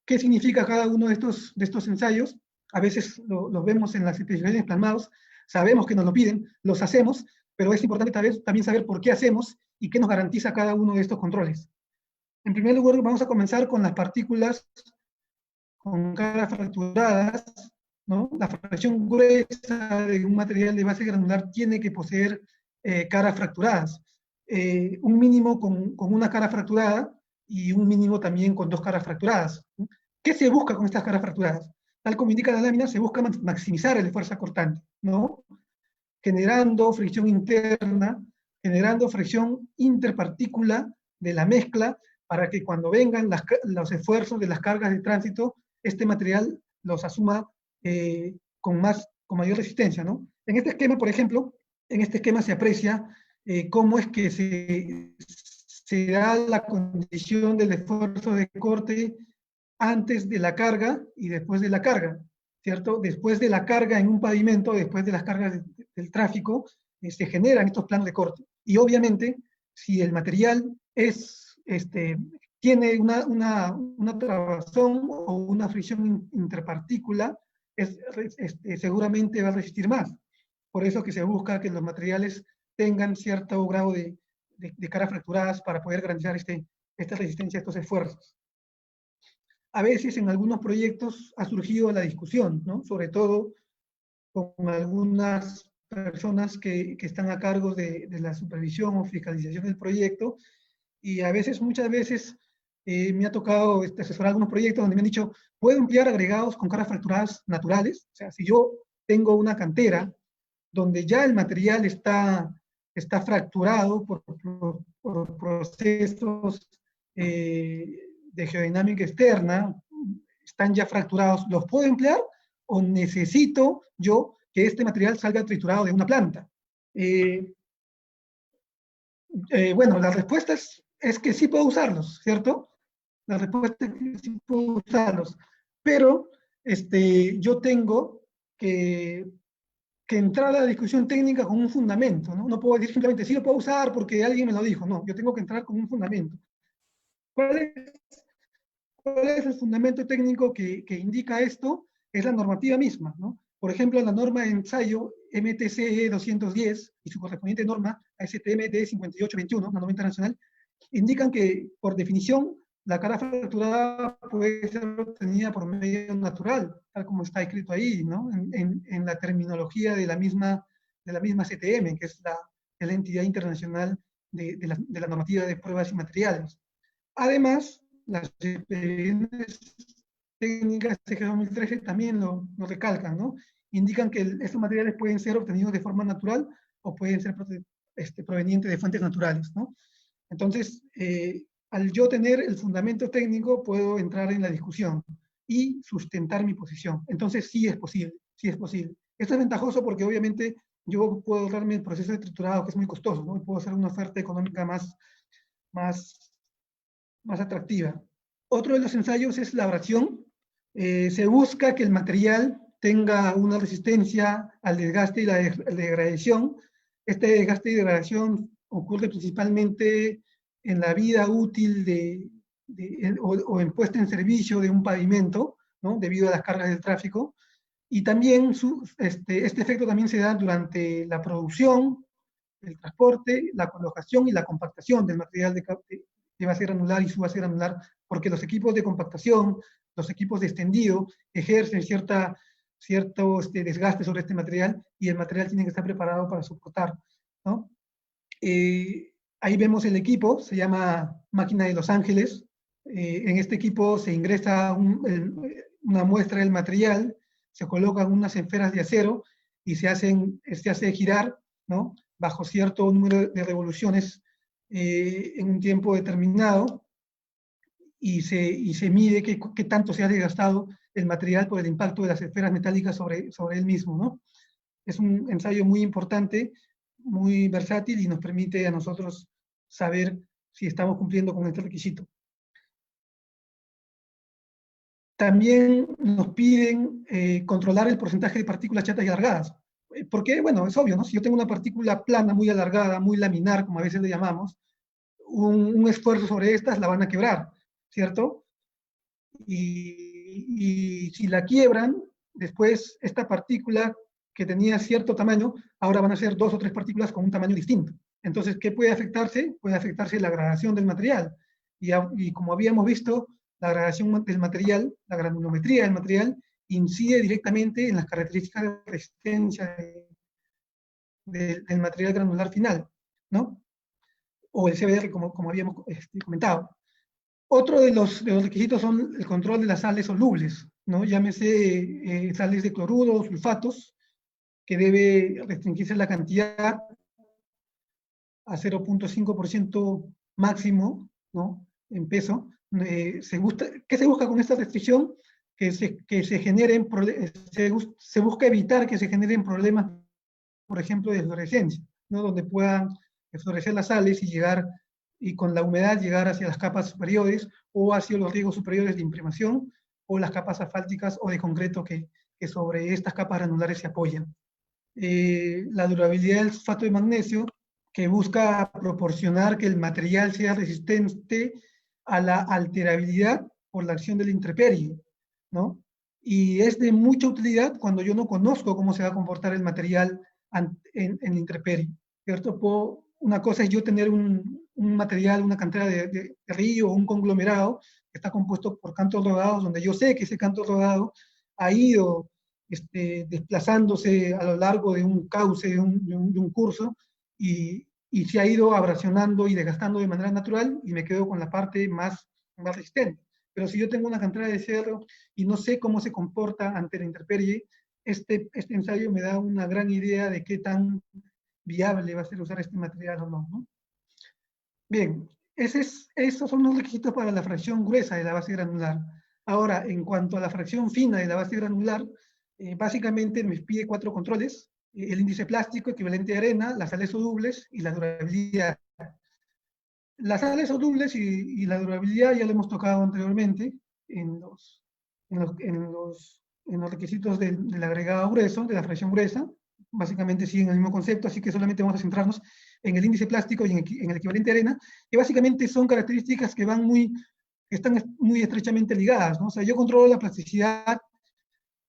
B: qué significa cada uno de estos ensayos. A veces los vemos en las especificaciones plasmados, sabemos que nos lo piden, los hacemos, pero es importante también saber por qué hacemos y qué nos garantiza cada uno de estos controles. En primer lugar, vamos a comenzar con las partículas con caras fracturadas, ¿no? La fracción gruesa de un material de base granular tiene que poseer caras fracturadas. Un mínimo con una cara fracturada y un mínimo también con 2 caras fracturadas. ¿Qué se busca con estas caras fracturadas? Tal como indica la lámina, se busca maximizar el esfuerzo cortante, ¿no? Generando fricción interna, generando fricción interpartícula de la mezcla, para que cuando vengan los esfuerzos de las cargas de tránsito, este material los asuma con mayor resistencia, ¿no? En este esquema, por ejemplo, se aprecia cómo es que se da la condición del esfuerzo de corte antes de la carga y después de la carga, ¿cierto? Después de la carga en un pavimento, después de las cargas del tráfico, se generan estos planos de corte. Y obviamente, si el material tiene una trabazón o una fricción interpartícula, seguramente va a resistir más. Por eso que se busca que los materiales tengan cierto grado de caras fracturadas para poder garantizar esta resistencia a estos esfuerzos. A veces en algunos proyectos ha surgido la discusión, ¿no?, sobre todo con algunas personas que están a cargo de la supervisión o fiscalización del proyecto, y muchas veces me ha tocado asesorar algunos proyectos donde me han dicho, ¿puedo emplear agregados con caras fracturadas naturales? O sea, si yo tengo una cantera donde ya el material está fracturado por procesos de geodinámica externa, están ya fracturados, ¿los puedo emplear o necesito yo que este material salga triturado de una planta? Bueno, la respuesta es que sí puedo usarlos, ¿cierto? La respuesta es que sí puedo usarlos, pero yo tengo que entrar a la discusión técnica con un fundamento, ¿no? No puedo decir simplemente sí lo puedo usar porque alguien me lo dijo, no, yo tengo que entrar con un fundamento. ¿Cuál es el fundamento técnico que indica esto? Es la normativa misma, ¿no? Por ejemplo, la norma de ensayo MTCE 210 y su correspondiente norma ASTM D 5821, la norma internacional, indican que, por definición, la cara fracturada puede ser obtenida por medio natural, tal como está escrito ahí, ¿no?, en la terminología de la misma CTM, que es la entidad internacional de la normativa de pruebas y materiales. Además, las expediciones técnicas de EG 2013 también lo recalcan, ¿no? Indican que estos materiales pueden ser obtenidos de forma natural o pueden ser proveniente de fuentes naturales, ¿no? Entonces, al yo tener el fundamento técnico, puedo entrar en la discusión y sustentar mi posición. Entonces, sí es posible, sí es posible. Esto es ventajoso porque obviamente yo puedo darme el proceso de triturado, que es muy costoso, ¿no? Y puedo hacer una oferta económica más, más atractiva. Otro de los ensayos es la abrasión. Se busca que el material tenga una resistencia al desgaste y la degradación. Este desgaste y degradación ocurre principalmente en la vida útil o en puesta en servicio de un pavimento, ¿no? Debido a las cargas del tráfico. Y también este efecto también se da durante la producción, el transporte, la colocación y la compactación del material de base granular y su base granular, porque los equipos de compactación, los equipos de extendido, ejercen cierto desgaste sobre este material y el material tiene que estar preparado para soportar, ¿no? Ahí vemos el equipo, se llama Máquina de Los Ángeles. En este equipo se ingresa una muestra del material, se colocan unas esferas de acero y se hace girar, ¿no? Bajo cierto número de revoluciones en un tiempo determinado y se mide qué tanto se ha desgastado el material por el impacto de las esferas metálicas sobre él mismo, ¿no? Es un ensayo muy importante, muy versátil y nos permite a nosotros saber si estamos cumpliendo con este requisito. También nos piden controlar el porcentaje de partículas chatas y alargadas. Porque, bueno, es obvio, ¿no? Si yo tengo una partícula plana, muy alargada, muy laminar, como a veces le llamamos, un esfuerzo sobre estas la van a quebrar, ¿cierto? Y si la quiebran, después esta partícula que tenía cierto tamaño, ahora van a ser 2 o 3 partículas con un tamaño distinto. Entonces, ¿qué puede afectarse? Puede afectarse la gradación del material. Y como habíamos visto, la gradación del material, la granulometría del material, incide directamente en las características de resistencia del material granular final, ¿no? O el CBR, como habíamos comentado. Otro de los requisitos son el control de las sales solubles, ¿no? Llámese sales de cloruro o sulfatos, que debe restringirse la cantidad a 0.5% máximo, ¿no? En peso. ¿Qué se busca con esta restricción? Que se generen, se busca evitar que se generen problemas, por ejemplo, de fluorescencia, ¿no? Donde puedan fluorecer las sales y llegar, y con la humedad llegar hacia las capas superiores o hacia los riesgos superiores de imprimación o las capas asfálticas o de concreto que sobre estas capas granulares se apoyan. La durabilidad del sulfato de magnesio, que busca proporcionar que el material sea resistente a la alterabilidad por la acción de la intemperie, ¿no? Y es de mucha utilidad cuando yo no conozco cómo se va a comportar el material en la intemperie, ¿cierto? Una cosa es yo tener un material, una cantera de río o un conglomerado que está compuesto por cantos rodados, donde yo sé que ese canto rodado ha ido desplazándose a lo largo de un cauce, de un curso, y se ha ido abrasionando y desgastando de manera natural, y me quedo con la parte más resistente. Pero si yo tengo una cantera de cerro y no sé cómo se comporta ante la intemperie, este ensayo me da una gran idea de qué tan viable va a ser usar este material o no, ¿no? Bien, esos son los requisitos para la fracción gruesa de la base granular. Ahora, en cuanto a la fracción fina de la base granular, básicamente me pide 4 controles: el índice plástico, equivalente a arena, las sales solubles y la durabilidad. Las sales solubles y la durabilidad ya lo hemos tocado anteriormente en los requisitos del agregado grueso, de la fracción gruesa. Básicamente siguen el mismo concepto, así que solamente vamos a centrarnos en el índice plástico y en el equivalente a arena, que básicamente son características que están muy estrechamente ligadas, ¿no? O sea, yo controlo la plasticidad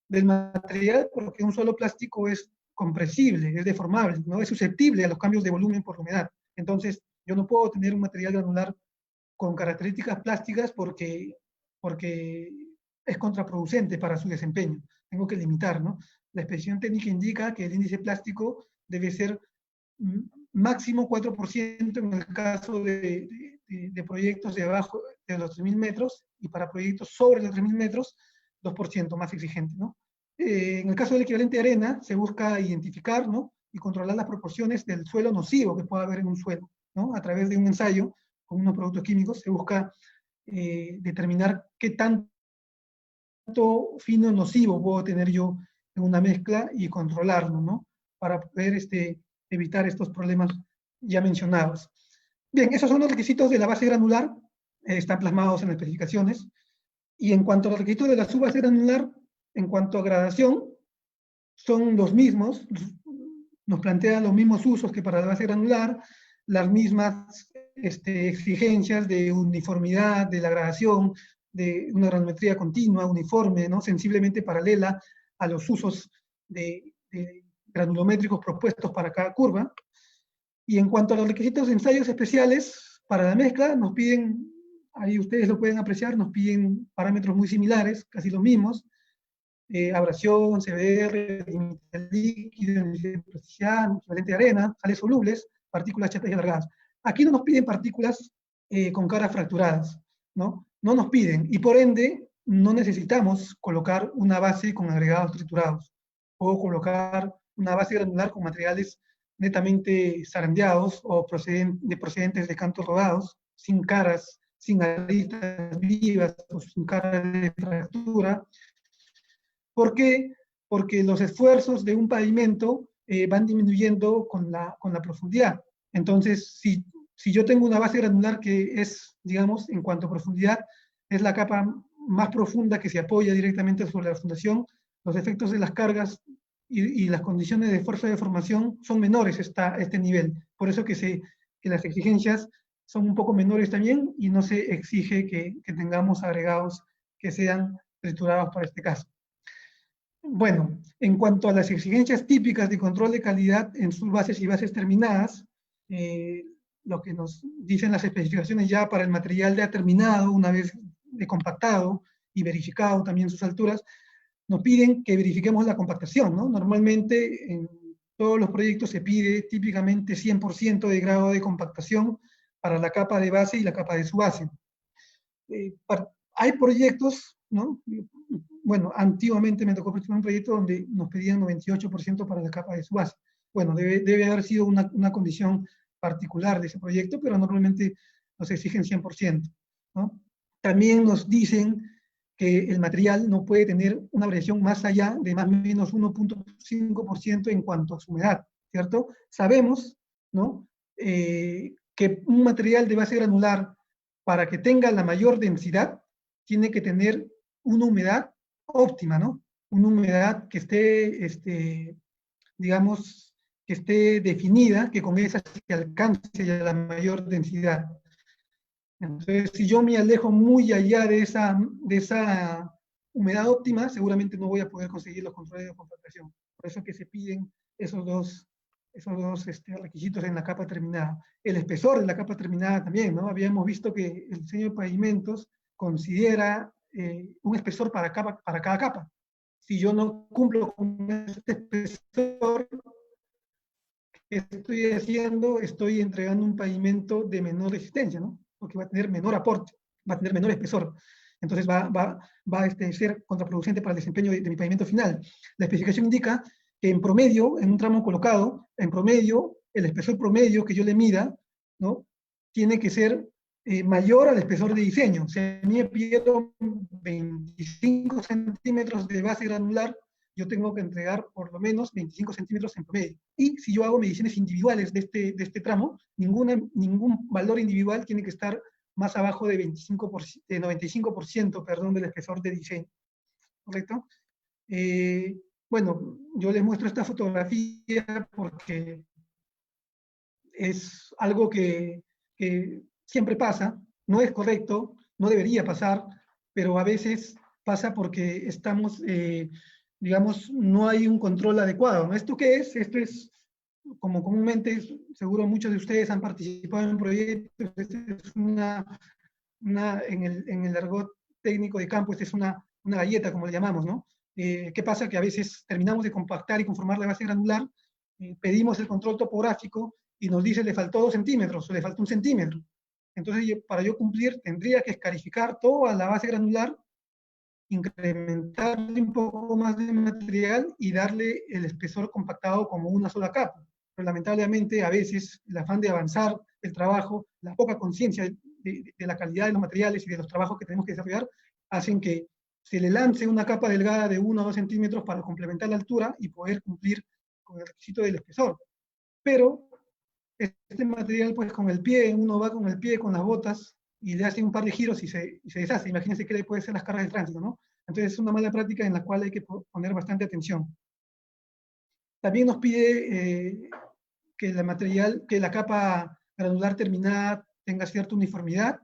B: del material porque un solo plástico es compresible, es deformable, ¿no? Es susceptible a los cambios de volumen por humedad. Entonces, yo no puedo tener un material granular con características plásticas porque es contraproducente para su desempeño. Tengo que limitar, ¿no? La expresión técnica indica que el índice plástico debe ser máximo 4% en el caso de proyectos de abajo de los 3.000 metros, y para proyectos sobre los 3.000 metros, 2% más exigente, ¿no? En el caso del equivalente de arena, se busca identificar, ¿no?, y controlar las proporciones del suelo nocivo que pueda haber en un suelo, ¿no? A través de un ensayo con unos productos químicos se busca determinar qué tanto fino nocivo puedo tener yo en una mezcla y controlarlo, ¿no? Para poder evitar estos problemas ya mencionados. Bien, esos son los requisitos de la base granular, están plasmados en las especificaciones. Y en cuanto a los requisitos de la subbase granular, en cuanto a gradación, son los mismos, nos plantean los mismos usos que para la base granular, las mismas exigencias de uniformidad de la gradación, de una granulometría continua, uniforme, ¿no? Sensiblemente paralela a los usos de granulométricos propuestos para cada curva. Y en cuanto a los requisitos de ensayos especiales para la mezcla, nos piden, ahí ustedes lo pueden apreciar, nos piden parámetros muy similares, casi los mismos, abrasión, CBR, límite líquido, plasticidad, equivalente de arena, sales solubles, partículas chatas y alargadas. Aquí no nos piden partículas con caras fracturadas, ¿no? No nos piden, y por ende no necesitamos colocar una base con agregados triturados, o colocar una base granular con materiales netamente zarandeados o procedentes de cantos rodados, sin caras, sin aristas vivas o sin caras de fractura. ¿Por qué? Porque los esfuerzos de un pavimento van disminuyendo con la profundidad. Entonces, si yo tengo una base granular que es, digamos, en cuanto a profundidad, es la capa más profunda que se apoya directamente sobre la fundación, los efectos de las cargas y las condiciones de fuerza de formación son menores a este nivel. Por eso que las exigencias son un poco menores también y no se exige que tengamos agregados que sean triturados para este caso. Bueno, en cuanto a las exigencias típicas de control de calidad en sus bases y bases terminadas, lo que nos dicen las especificaciones ya para el material ya terminado, una vez compactado y verificado también sus alturas, nos piden que verifiquemos la compactación, ¿no? Normalmente en todos los proyectos se pide típicamente 100% de grado de compactación para la capa de base y la capa de su base. Hay proyectos, ¿no? Bueno, antiguamente me tocó participar en un proyecto donde nos pedían 98% para la capa de su base. Bueno, debe haber sido una condición particular de ese proyecto, pero normalmente nos exigen 100%, ¿no? También nos dicen que el material no puede tener una variación más allá de más o menos 1.5% en cuanto a su humedad, ¿cierto? Sabemos, ¿no? Que un material de base granular, para que tenga la mayor densidad, tiene que tener una humedad óptima, ¿no? Una humedad que esté, digamos, que esté definida, que con esa se alcance a la mayor densidad. Entonces, si yo me alejo muy allá de esa humedad óptima, seguramente no voy a poder conseguir los controles de compactación. Por eso es que se piden esos dos requisitos en la capa terminada. El espesor de la capa terminada también, ¿no? Habíamos visto que el diseño de pavimentos considera un espesor para cada capa. Si yo no cumplo con este espesor, ¿qué estoy haciendo? Estoy entregando un pavimento de menor resistencia, ¿no? Porque va a tener menor aporte, va a tener menor espesor. Entonces va a ser contraproducente para el desempeño de mi pavimento final. La especificación indica que en promedio, en un tramo colocado, en promedio, el espesor promedio que yo le mida, ¿no? Tiene que ser mayor al espesor de diseño. Si a mí me pidieron 25 centímetros de base granular, yo tengo que entregar por lo menos 25 centímetros en promedio. Y si yo hago mediciones individuales de este tramo, ningún valor individual tiene que estar más abajo de 95%, perdón, del espesor de diseño. ¿Correcto? Bueno, yo les muestro esta fotografía porque es algo que siempre pasa, no es correcto, no debería pasar, pero a veces pasa porque estamos, digamos, no hay un control adecuado, ¿no? ¿Esto qué es? Esto es, como comúnmente, seguro muchos de ustedes han participado en proyectos, es en el argot técnico de campo, esta es una galleta, como le llamamos, ¿no? ¿Qué pasa? Que a veces terminamos de compactar y conformar la base granular, pedimos el control topográfico y nos dice le faltó 2 centímetros o le faltó 1 centímetro. Entonces, para yo cumplir, tendría que escarificar toda la base granular incrementarle un poco más de material y darle el espesor compactado como una sola capa. Pero lamentablemente a veces el afán de avanzar el trabajo, la poca conciencia de la calidad de los materiales y de los trabajos que tenemos que desarrollar, hacen que se le lance una capa delgada de 1 o 2 centímetros para complementar la altura y poder cumplir con el requisito del espesor. Pero este material, pues con el pie, uno va con el pie, con las botas, y le hace un par de giros y se deshace. Imagínense qué le puede ser las cargas de tránsito, ¿no? Entonces es una mala práctica en la cual hay que poner bastante atención. También nos pide que el material, que la capa granular terminada tenga cierta uniformidad,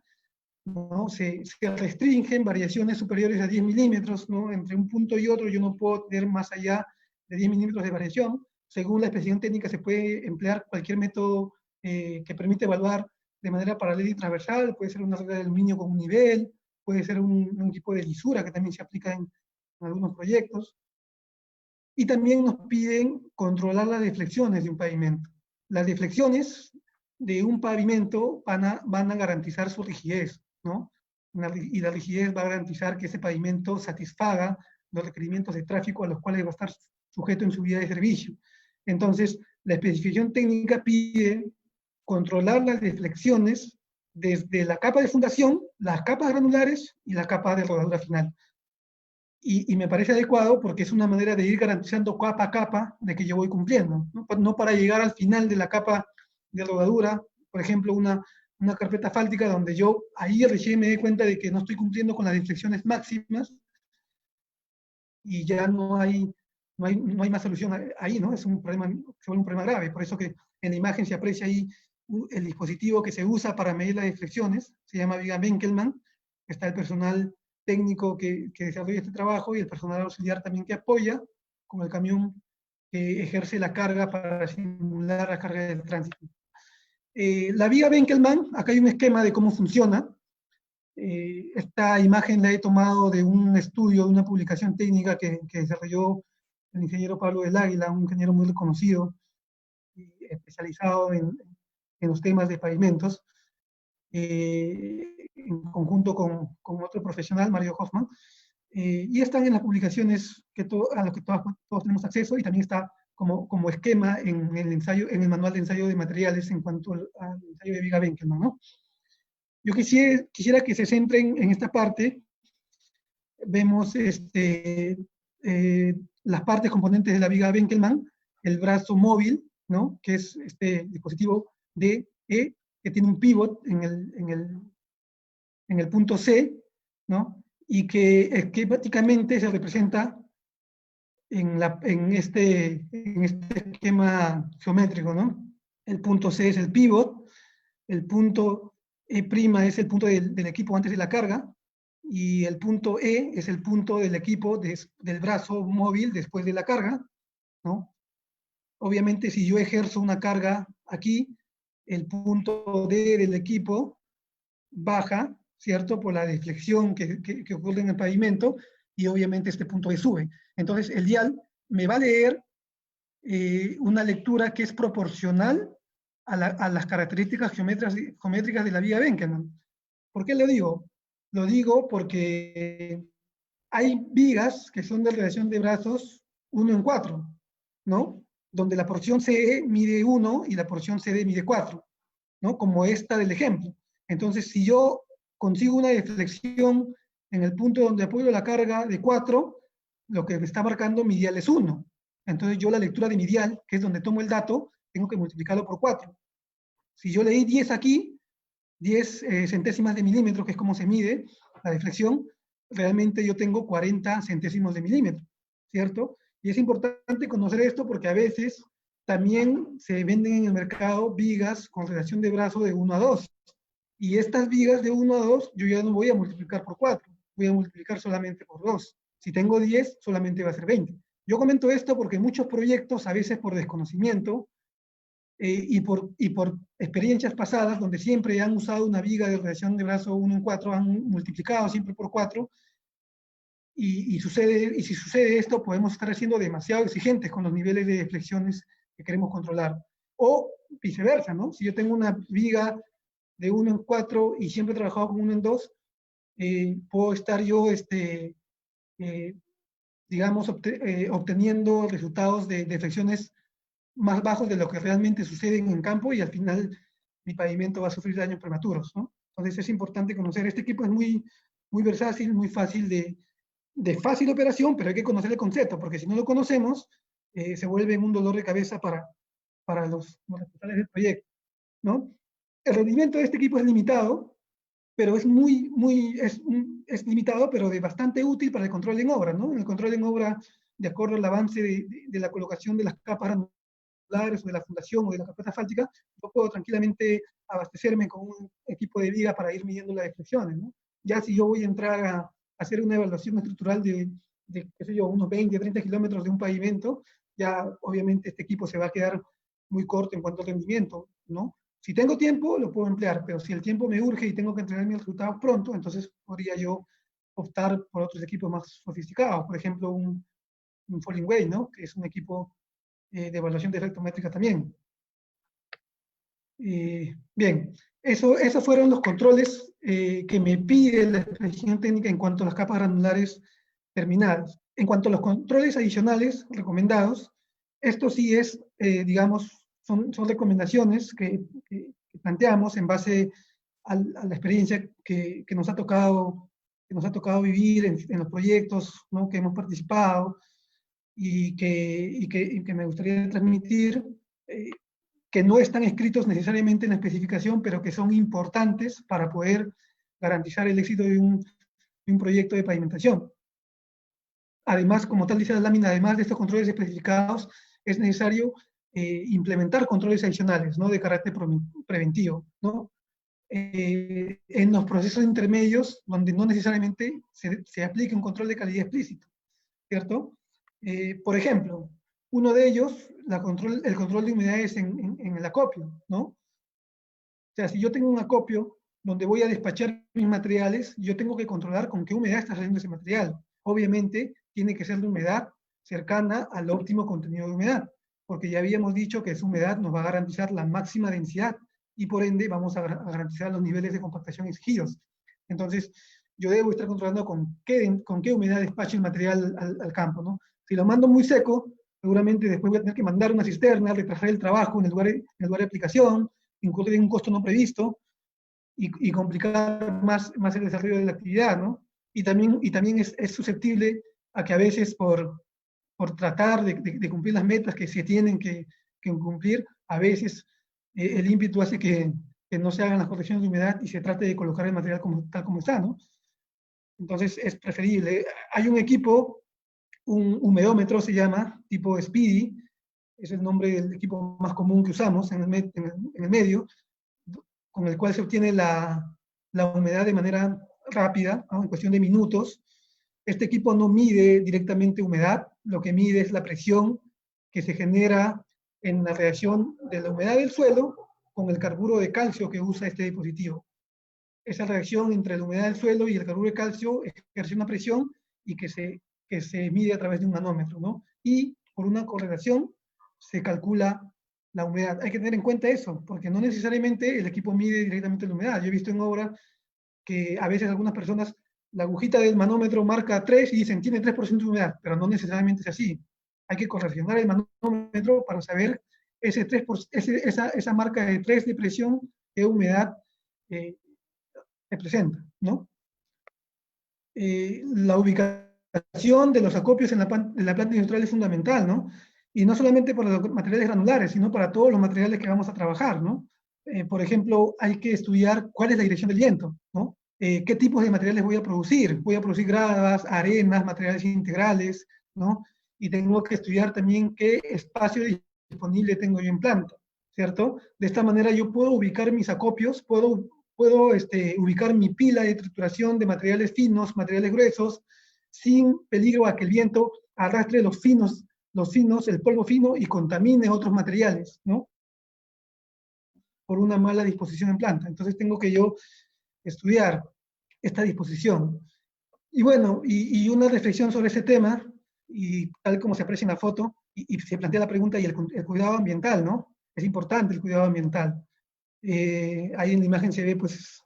B: ¿no? Se restringen variaciones superiores a 10 milímetros, ¿no? Entre un punto y otro yo no puedo tener más allá de 10 milímetros de variación. Según la especificación técnica se puede emplear cualquier método que permite evaluar de manera paralela y transversal, puede ser una regla de aluminio con un nivel, puede ser un tipo de lisura que también se aplica en algunos proyectos. Y también nos piden controlar las deflexiones de un pavimento. Las deflexiones de un pavimento van a garantizar su rigidez, ¿no? Y la rigidez va a garantizar que ese pavimento satisfaga los requerimientos de tráfico a los cuales va a estar sujeto en su vida de servicio. Entonces, la especificación técnica pide controlar las deflexiones desde la capa de fundación, las capas granulares y la capa de rodadura final. Y me parece adecuado porque es una manera de ir garantizando capa a capa de que yo voy cumpliendo, ¿no? No para llegar al final de la capa de rodadura, por ejemplo, una carpeta asfáltica donde yo ahí recién me doy cuenta de que no estoy cumpliendo con las deflexiones máximas y ya no hay más solución ahí, ¿no? Es un problema, se vuelve un problema grave. Por eso que en la imagen se aprecia ahí el dispositivo que se usa para medir las deflexiones, se llama viga Benkelman, está el personal técnico que desarrolla este trabajo y el personal auxiliar también que apoya con el camión que ejerce la carga para simular la carga del tránsito. La viga Benkelman, acá hay un esquema de cómo funciona. Esta imagen la he tomado de un estudio, de una publicación técnica que desarrolló el ingeniero Pablo del Águila, un ingeniero muy reconocido y especializado en los temas de pavimentos, en conjunto con otro profesional, Mario Hoffman, y están en las publicaciones a las que todos tenemos acceso, y también está como esquema en el ensayo, en el manual de ensayo de materiales en cuanto al ensayo de viga Benkelman, ¿no? Yo quisiera que se centren en esta parte. Vemos las partes componentes de la viga Benkelman, el brazo móvil, ¿no? Que es este dispositivo DE, que tiene un pivot en el punto C, ¿no? Y que esquemáticamente se representa en este esquema geométrico, ¿no? El punto C es el pivot, el punto E' es el punto del equipo antes de la carga, y el punto E es el punto del equipo del brazo móvil después de la carga, ¿no? Obviamente, si yo ejerzo una carga aquí, el punto D del equipo baja, ¿cierto? Por la deflexión que ocurre en el pavimento, y obviamente este punto E sube. Entonces, el dial me va a leer una lectura que es proporcional a las características geométricas de la viga Benkelman. ¿Por qué lo digo? Lo digo porque hay vigas que son de relación de brazos 1 en 4, ¿no? Donde la porción CE mide 1 y la porción CD mide 4, ¿no? Como esta del ejemplo. Entonces, si yo consigo una deflexión en el punto donde apoyo la carga de 4, lo que me está marcando mi dial es 1. Entonces yo la lectura de mi dial, que es donde tomo el dato, tengo que multiplicarlo por 4. Si yo leí 10 aquí, 10 centésimas de milímetro, que es como se mide la deflexión, realmente yo tengo 40 centésimos de milímetro, ¿cierto? Y es importante conocer esto porque a veces también se venden en el mercado vigas con relación de brazo de 1 a 2. Y estas vigas de 1 a 2, yo ya no voy a multiplicar por 4, voy a multiplicar solamente por 2. Si tengo 10, solamente va a ser 20. Yo comento esto porque muchos proyectos, a veces por desconocimiento y por experiencias pasadas, donde siempre han usado una viga de relación de brazo 1 en 4, han multiplicado siempre por 4, y si sucede esto, podemos estar siendo demasiado exigentes con los niveles de flexiones que queremos controlar. O viceversa, ¿no? Si yo tengo una viga de 1 en 4 y siempre he trabajado con 1 en 2, puedo estar yo eh, digamos, obteniendo resultados de defecciones más bajos de lo que realmente sucede en campo y al final mi pavimento va a sufrir daños prematuros, ¿no? Entonces es importante conocer, este equipo es muy versátil, muy fácil de fácil operación, pero hay que conocer el concepto, porque si no lo conocemos, se vuelve un dolor de cabeza para los responsables del proyecto, ¿no? El rendimiento de este equipo es limitado, pero es limitado, pero de bastante útil para el control en obra, ¿no? En el control en obra, de acuerdo al avance de la colocación de las capas granulares o de la fundación o de la carpeta asfáltica, yo puedo tranquilamente abastecerme con un equipo de viga para ir midiendo las deflexiones, ¿no? Ya si yo voy a entrar a hacer una evaluación estructural de qué sé yo, unos 20, 30 kilómetros de un pavimento, ya obviamente este equipo se va a quedar muy corto en cuanto al rendimiento, ¿no? Si tengo tiempo, lo puedo emplear, pero si el tiempo me urge y tengo que entregar mis resultados pronto, entonces podría yo optar por otros equipos más sofisticados, por ejemplo, un Falling Way, ¿no? Que es un equipo de evaluación de efectos métrica también. Bien, esos fueron los controles que me pide la especificación técnica en cuanto a las capas granulares terminadas. En cuanto a los controles adicionales recomendados, esto sí es, digamos, son recomendaciones que planteamos en base a la experiencia que nos ha tocado vivir en los proyectos, ¿no? Que hemos participado y que me gustaría transmitir, que no están escritos necesariamente en la especificación, pero que son importantes para poder garantizar el éxito de un proyecto de pavimentación. Además, como tal dice la lámina, además de estos controles especificados, es necesario implementar controles adicionales, ¿no? De carácter preventivo, ¿no? En los procesos intermedios, donde no necesariamente se aplique un control de calidad explícito, ¿cierto? Por ejemplo, uno de ellos, el control de humedades en el acopio, ¿no? O sea, si yo tengo un acopio donde voy a despachar mis materiales, yo tengo que controlar con qué humedad está saliendo ese material. Obviamente, tiene que ser de humedad cercana al óptimo contenido de humedad, porque ya habíamos dicho que esa humedad nos va a garantizar la máxima densidad y por ende vamos a garantizar los niveles de compactación exigidos. Entonces, yo debo estar controlando con qué humedad despacho el material al campo, ¿no? Si lo mando muy seco, seguramente después voy a tener que mandar una cisterna, retrasar el trabajo en el lugar de aplicación, incurrir en un costo no previsto y complicar más el desarrollo de la actividad, ¿no? Y también es susceptible a que a veces por tratar de cumplir las metas que se tienen que cumplir, a veces el ímpetu hace que no se hagan las correcciones de humedad y se trate de colocar el material tal como está, ¿no? Entonces es preferible. Hay un equipo, un humedómetro se llama, tipo Speedy, es el nombre del equipo más común que usamos en el medio, con el cual se obtiene la humedad de manera rápida, ¿no? En cuestión de minutos. Este equipo no mide directamente humedad, lo que mide es la presión que se genera en la reacción de la humedad del suelo con el carburo de calcio que usa este dispositivo. Esa reacción entre la humedad del suelo y el carburo de calcio ejerce una presión y que se mide a través de un manómetro, ¿no? Y por una correlación se calcula la humedad. Hay que tener en cuenta eso, porque no necesariamente el equipo mide directamente la humedad. Yo he visto en obra que a veces algunas personas, la agujita del manómetro marca 3 y dicen tiene 3% de humedad, pero no necesariamente es así. Hay que correlacionar el manómetro para saber esa marca de 3 de presión, qué humedad representa, ¿no? La ubicación de los acopios en la planta industrial es fundamental, ¿no? Y no solamente para los materiales granulares, sino para todos los materiales que vamos a trabajar, ¿no? Por ejemplo, hay que estudiar cuál es la dirección del viento, ¿no? ¿Qué tipos de materiales voy a producir? Voy a producir gradas, arenas, materiales integrales, ¿no? Y tengo que estudiar también qué espacio disponible tengo yo en planta, ¿cierto? De esta manera yo puedo ubicar mis acopios, puedo ubicar mi pila de trituración de materiales finos, materiales gruesos, sin peligro a que el viento arrastre los finos, el polvo fino y contamine otros materiales, ¿no? Por una mala disposición en planta. Entonces tengo que yo estudiar esta disposición. Y bueno, y una reflexión sobre ese tema, y tal como se aprecia en la foto, y se plantea la pregunta y el cuidado ambiental, ¿no? Es importante el cuidado ambiental. Ahí en la imagen se ve, pues,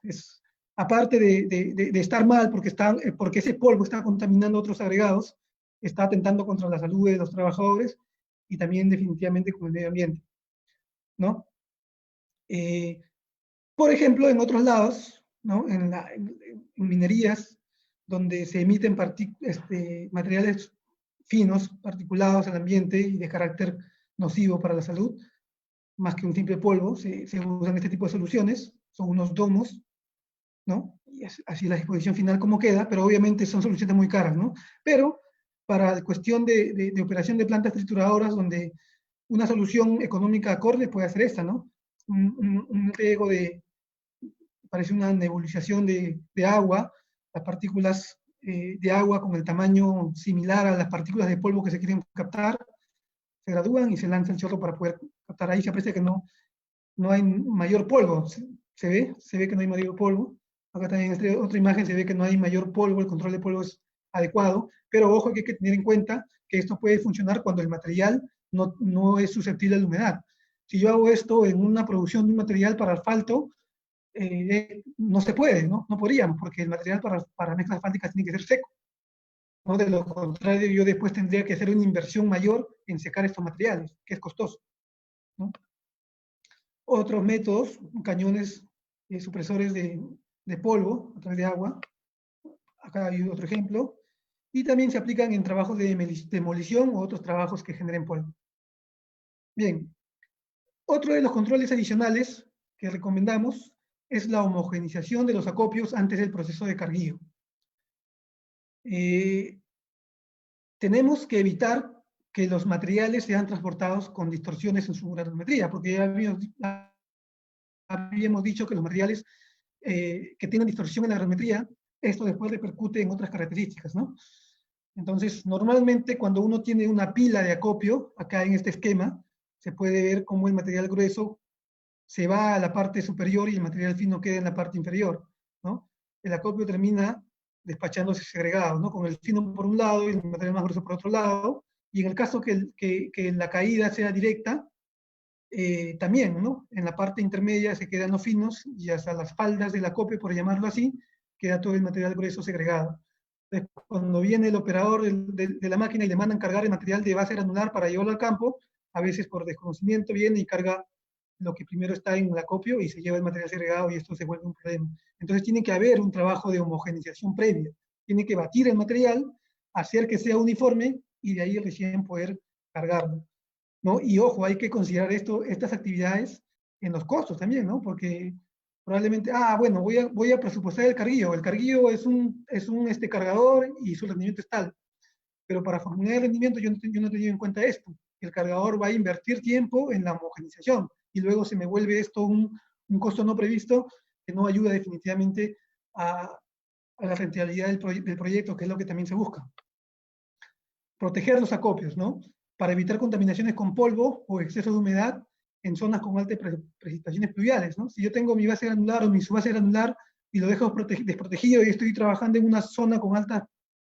B: aparte de estar mal porque ese polvo está contaminando otros agregados, está atentando contra la salud de los trabajadores y también definitivamente con el medio ambiente, ¿no? Eh, por ejemplo, en otros lados, ¿no? En minerías, donde se emiten materiales finos, particulados al ambiente y de carácter nocivo para la salud, más que un simple polvo, se usan este tipo de soluciones, son unos domos, ¿no? Y así la exposición final como queda, pero obviamente son soluciones muy caras, ¿no? Pero para la cuestión de operación de plantas trituradoras, donde una solución económica acorde puede ser esta, ¿no? Un riego parece una nebulización de agua, las partículas de agua con el tamaño similar a las partículas de polvo que se quieren captar, se gradúan y se lanza el chorro para poder captar. Ahí se aprecia que no hay mayor polvo, se ve que no hay mayor polvo. Acá también en esta otra imagen se ve que no hay mayor polvo, el control de polvo es adecuado, pero ojo que hay que tener en cuenta que esto puede funcionar cuando el material no es susceptible a la humedad. Si yo hago esto en una producción de un material para asfalto, no se puede, ¿no? No podríamos, porque el material para mezclas asfálticas tiene que ser seco, ¿no? De lo contrario, yo después tendría que hacer una inversión mayor en secar estos materiales, que es costoso, ¿no? Otros métodos, cañones supresores de polvo a través de agua. Acá hay otro ejemplo. Y también se aplican en trabajos de demolición o otros trabajos que generen polvo. Bien, otro de los controles adicionales que recomendamos es la homogenización de los acopios antes del proceso de carguillo. Tenemos que evitar que los materiales sean transportados con distorsiones en su granulometría, porque ya habíamos dicho que los materiales que tienen distorsión en la granulometría, esto después repercute en otras características, ¿no? Entonces, normalmente cuando uno tiene una pila de acopio, acá en este esquema, se puede ver cómo el material grueso se va a la parte superior y el material fino queda en la parte inferior, ¿no? El acopio termina despachándose segregado, ¿no? Con el fino por un lado y el material más grueso por otro lado, y en el caso que la caída sea directa, también, ¿no? En la parte intermedia se quedan los finos y hasta las faldas del acopio, por llamarlo así, queda todo el material grueso segregado. Entonces, cuando viene el operador de la máquina y le mandan cargar el material de base granular para llevarlo al campo, a veces por desconocimiento viene y carga lo que primero está en el acopio y se lleva el material segregado y esto se vuelve un problema. Entonces tiene que haber un trabajo de homogenización previa. Tiene que batir el material, hacer que sea uniforme y de ahí recién poder cargarlo, ¿no? Y ojo, hay que considerar estas actividades en los costos también, ¿no? Porque probablemente, bueno, voy a presupuestar el carguillo. El carguillo es un cargador y su rendimiento es tal. Pero para formular el rendimiento yo no he tenido en cuenta esto. El cargador va a invertir tiempo en la homogenización y luego se me vuelve esto un costo no previsto que no ayuda definitivamente a la rentabilidad del proyecto, que es lo que también se busca. Proteger los acopios, ¿no? Para evitar contaminaciones con polvo o exceso de humedad en zonas con altas precipitaciones pluviales, ¿no? Si yo tengo mi base granular o mi subbase granular y lo dejo desprotegido y estoy trabajando en una zona con altas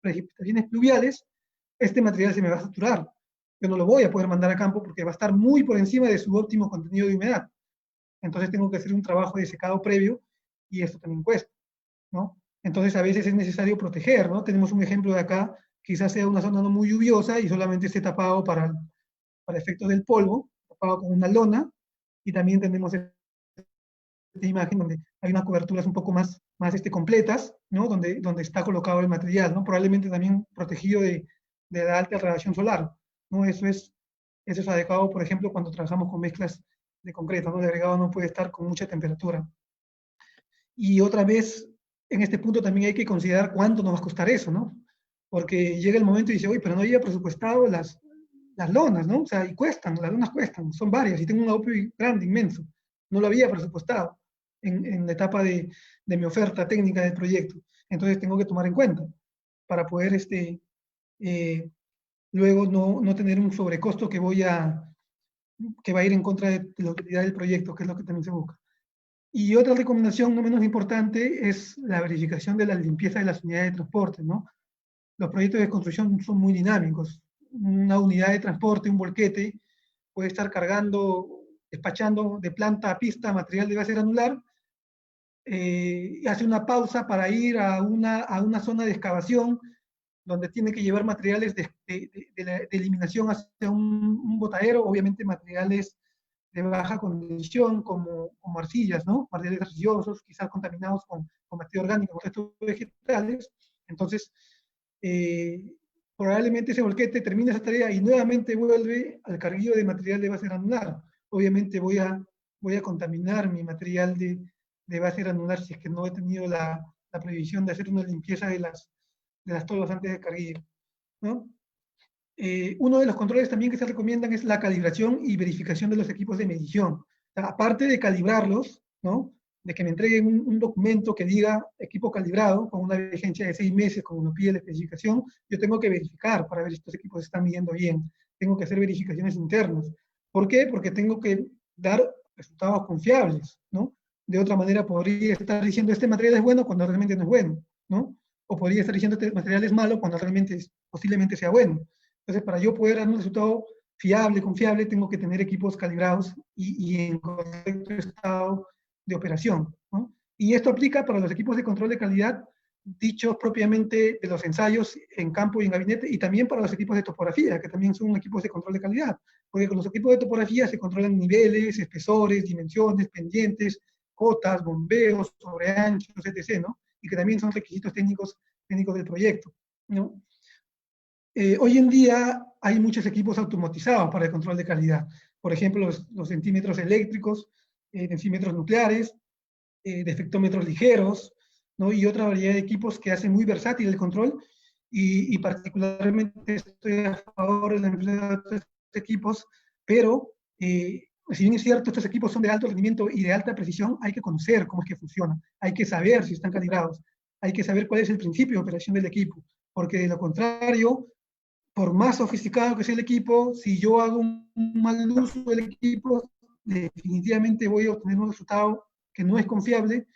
B: precipitaciones pluviales, este material se me va a saturar. Yo no lo voy a poder mandar a campo porque va a estar muy por encima de su óptimo contenido de humedad. Entonces tengo que hacer un trabajo de secado previo y esto también cuesta, ¿no? Entonces a veces es necesario proteger, ¿no? Tenemos un ejemplo de acá, quizás sea una zona no muy lluviosa y solamente esté tapado para efectos del polvo, tapado con una lona, y también tenemos esta imagen donde hay unas coberturas un poco más completas, ¿no? Donde está colocado el material, ¿no? Probablemente también protegido de la alta radiación solar, ¿no? Eso es adecuado, por ejemplo, cuando trabajamos con mezclas de concreto, ¿no? El agregado no puede estar con mucha temperatura. Y otra vez, en este punto también hay que considerar cuánto nos va a costar eso, ¿no? Porque llega el momento y dice, oye, pero no había presupuestado las lonas, ¿no? O sea, y cuestan, las lonas cuestan, son varias, y tengo un AOPI grande, inmenso. No lo había presupuestado en la etapa de mi oferta técnica del proyecto. Entonces tengo que tomar en cuenta para poder luego no tener un sobrecosto que va a ir en contra de la utilidad del proyecto, que es lo que también se busca. Y otra recomendación no menos importante es la verificación de la limpieza de las unidades de transporte, ¿no? Los proyectos de construcción son muy dinámicos. Una unidad de transporte, un volquete, puede estar despachando de planta a pista material de base granular hace una pausa para ir a una zona de excavación donde tiene que llevar materiales de eliminación hacia un botadero, obviamente materiales de baja condición, como arcillas, ¿no? Materiales arcillosos, quizás contaminados con materia orgánica, con restos vegetales. Entonces, probablemente ese volquete termina esa tarea y nuevamente vuelve al carguillo de material de base granular. Obviamente voy a contaminar mi material de base granular si es que no he tenido la previsión de hacer una limpieza de las tolvas antes de carguillo, ¿no? Uno de los controles también que se recomiendan es la calibración y verificación de los equipos de medición. O sea, aparte de calibrarlos, ¿no? De que me entreguen un documento que diga equipo calibrado con una vigencia de 6 meses, como nos pide la especificación, yo tengo que verificar para ver si estos equipos están midiendo bien. Tengo que hacer verificaciones internas. ¿Por qué? Porque tengo que dar resultados confiables, ¿no? De otra manera podría estar diciendo este material es bueno cuando realmente no es bueno, ¿no? O podría estar diciendo este material es malo cuando realmente posiblemente sea bueno. Entonces, para yo poder dar un resultado fiable, confiable, tengo que tener equipos calibrados y en correcto estado de operación, ¿no? Y esto aplica para los equipos de control de calidad, dichos propiamente de los ensayos en campo y en gabinete, y también para los equipos de topografía, que también son equipos de control de calidad, porque con los equipos de topografía se controlan niveles, espesores, dimensiones, pendientes, cotas, bombeos, sobreanchos, etc., ¿no? Y que también son requisitos técnicos del proyecto, ¿no? Hoy en día hay muchos equipos automatizados para el control de calidad. Por ejemplo, los dentímetros eléctricos, densímetros nucleares, defectómetros ligeros, ¿no? Y otra variedad de equipos que hacen muy versátil el control. Y particularmente estoy a favor de la empleo de estos equipos, pero si bien es cierto, estos equipos son de alto rendimiento y de alta precisión, hay que conocer cómo es que funcionan, hay que saber si están calibrados, hay que saber cuál es el principio de operación del equipo, porque de lo contrario, por más sofisticado que sea el equipo, si yo hago un mal uso del equipo, definitivamente voy a obtener un resultado que no es confiable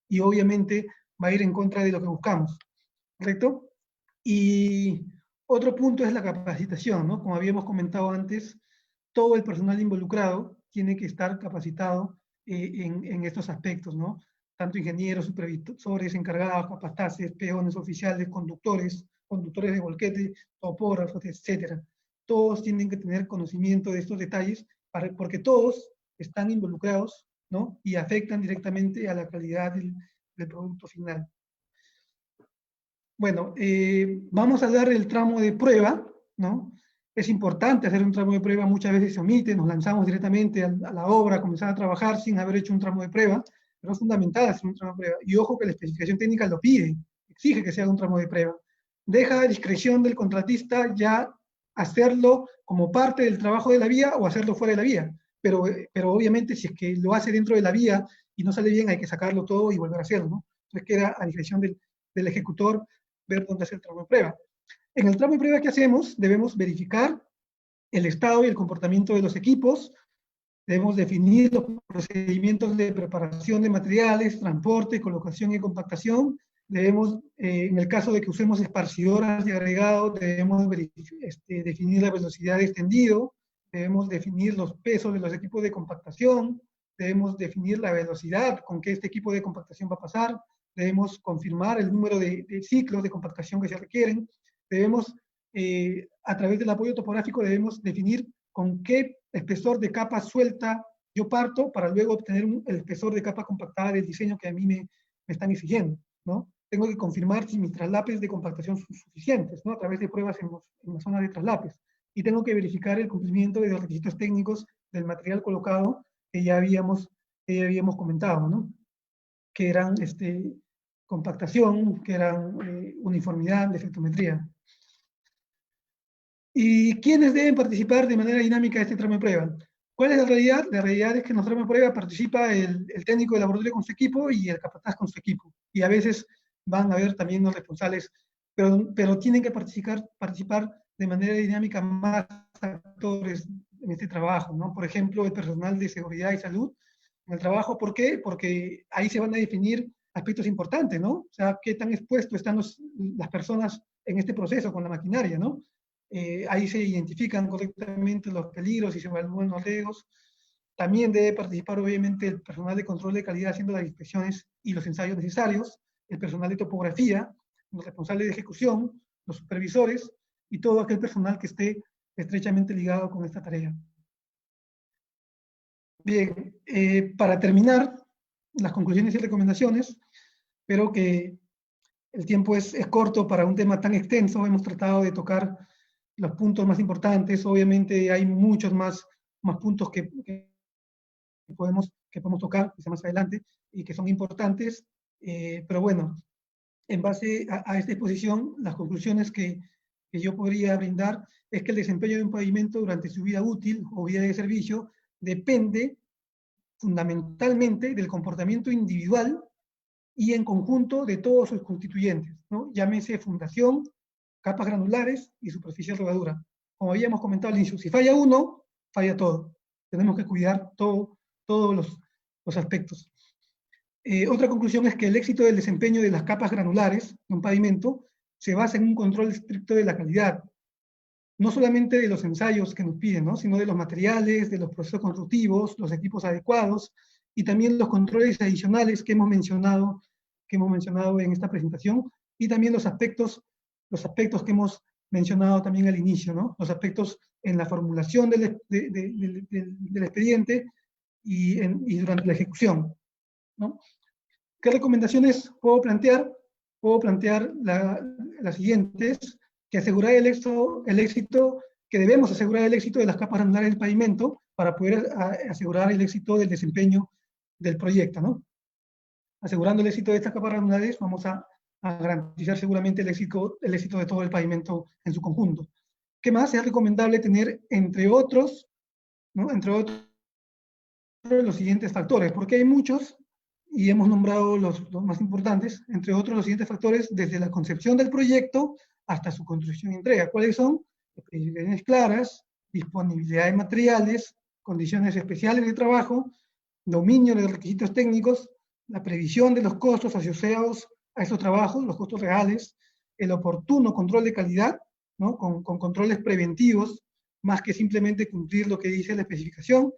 B: y obviamente va a ir en contra de lo que buscamos, ¿correcto? Y otro punto es la capacitación, ¿no? Como habíamos comentado antes, todo el personal involucrado tiene que estar capacitado en estos aspectos, ¿no? Tanto ingenieros, supervisores, encargados, capataces, peones, oficiales, conductores de volquete, topógrafos, etcétera. Todos tienen que tener conocimiento de estos detalles porque todos están involucrados, ¿no? Y afectan directamente a la calidad del producto final. Bueno, vamos a dar el tramo de prueba, ¿no? Es importante hacer un tramo de prueba, muchas veces se omite, nos lanzamos directamente a la obra, a comenzar a trabajar sin haber hecho un tramo de prueba, pero es fundamental hacer un tramo de prueba. Y ojo que la especificación técnica lo pide, exige que se haga un tramo de prueba. Deja a discreción del contratista ya hacerlo como parte del trabajo de la vía o hacerlo fuera de la vía. Pero obviamente si es que lo hace dentro de la vía y no sale bien, hay que sacarlo todo y volver a hacerlo, ¿no? Entonces queda a discreción del ejecutor ver dónde hacer el tramo de prueba. En el tramo de prueba que hacemos, debemos verificar el estado y el comportamiento de los equipos, debemos definir los procedimientos de preparación de materiales, transporte, colocación y compactación, debemos, en el caso de que usemos esparcidoras de agregado, debemos definir la velocidad de extendido, debemos definir los pesos de los equipos de compactación, debemos definir la velocidad con que este equipo de compactación va a pasar, debemos confirmar el número de ciclos de compactación que se requieren, debemos, a través del apoyo topográfico, debemos definir con qué espesor de capa suelta yo parto para luego obtener el espesor de capa compactada del diseño que a mí me están exigiendo, ¿no? Tengo que confirmar si mis traslapes de compactación son suficientes, ¿no? A través de pruebas en la zona de traslapes. Y tengo que verificar el cumplimiento de los requisitos técnicos del material colocado que ya habíamos comentado, ¿no? Que eran compactación, que eran uniformidad, defectometría. ¿Y quiénes deben participar de manera dinámica de este tramo de prueba? ¿Cuál es la realidad? La realidad es que en los tramos de prueba participa el técnico de laboratorio con su equipo y el capataz con su equipo. Y a veces van a haber también los responsables, pero tienen que participar de manera dinámica más actores en este trabajo, ¿no? Por ejemplo, el personal de seguridad y salud en el trabajo. ¿Por qué? Porque ahí se van a definir aspectos importantes, ¿no? O sea, qué tan expuestos están las personas en este proceso con la maquinaria, ¿no? Ahí se identifican correctamente los peligros y se evalúan los riesgos. También debe participar, obviamente, el personal de control de calidad haciendo las inspecciones y los ensayos necesarios, el personal de topografía, los responsables de ejecución, los supervisores y todo aquel personal que esté estrechamente ligado con esta tarea. Bien, para terminar, las conclusiones y recomendaciones, espero que el tiempo es corto para un tema tan extenso, hemos tratado de tocar los puntos más importantes, obviamente hay muchos más puntos que podemos tocar quizá más adelante y que son importantes, pero bueno, en base a esta exposición, las conclusiones que yo podría brindar es que el desempeño de un pavimento durante su vida útil o vida de servicio depende fundamentalmente del comportamiento individual y en conjunto de todos sus constituyentes, ¿no? Llámese fundación, capas granulares y superficie de rodadura. Como habíamos comentado al inicio, si falla uno, falla todo. Tenemos que cuidar todos los aspectos. Otra conclusión es que el éxito del desempeño de las capas granulares de un pavimento se basa en un control estricto de la calidad, no solamente de los ensayos que nos piden, ¿no? Sino de los materiales, de los procesos constructivos, los equipos adecuados y también los controles adicionales que hemos mencionado en esta presentación, y también los aspectos que hemos mencionado también al inicio, ¿no? Los aspectos en la formulación del expediente y durante la ejecución, ¿no? ¿Qué recomendaciones puedo plantear? Puedo plantear las siguientes: que debemos asegurar el éxito de las capas granulares del pavimento para poder asegurar el éxito del desempeño del proyecto, ¿no? Asegurando el éxito de estas capas granulares, vamos a garantizar seguramente el éxito de todo el pavimento en su conjunto. ¿Qué más? Es recomendable tener, entre otros, ¿no? Los siguientes factores, porque hay muchos, y hemos nombrado los más importantes, entre otros los siguientes factores, desde la concepción del proyecto hasta su construcción y entrega. ¿Cuáles son? Especificaciones claras, disponibilidad de materiales, condiciones especiales de trabajo, dominio de los requisitos técnicos, la previsión de los costos asociados a esos trabajos, los costos reales, el oportuno control de calidad, ¿no? Con controles preventivos, más que simplemente cumplir lo que dice la especificación,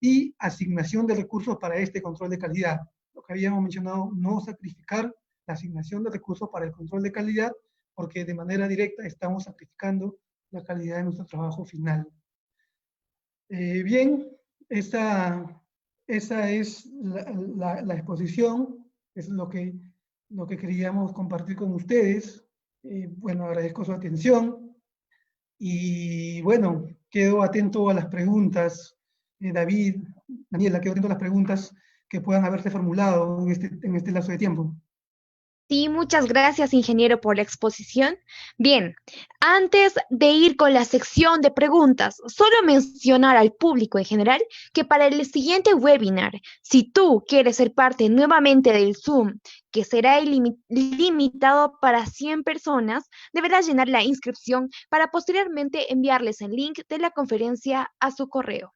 B: y asignación de recursos para este control de calidad. Lo que habíamos mencionado, no sacrificar la asignación de recursos para el control de calidad, porque de manera directa estamos sacrificando la calidad de nuestro trabajo final. Bien, esa es la exposición, es lo que queríamos compartir con ustedes. Bueno, agradezco su atención y bueno, quedo atento a las preguntas. David, Daniela, quedo atento a las preguntas que puedan haberse formulado en este lapso de tiempo.
A: Sí, muchas gracias, ingeniero, por la exposición. Bien, antes de ir con la sección de preguntas, solo mencionar al público en general que para el siguiente webinar, si tú quieres ser parte nuevamente del Zoom, que será limitado para 100 personas, deberás llenar la inscripción para posteriormente enviarles el link de la conferencia a su correo.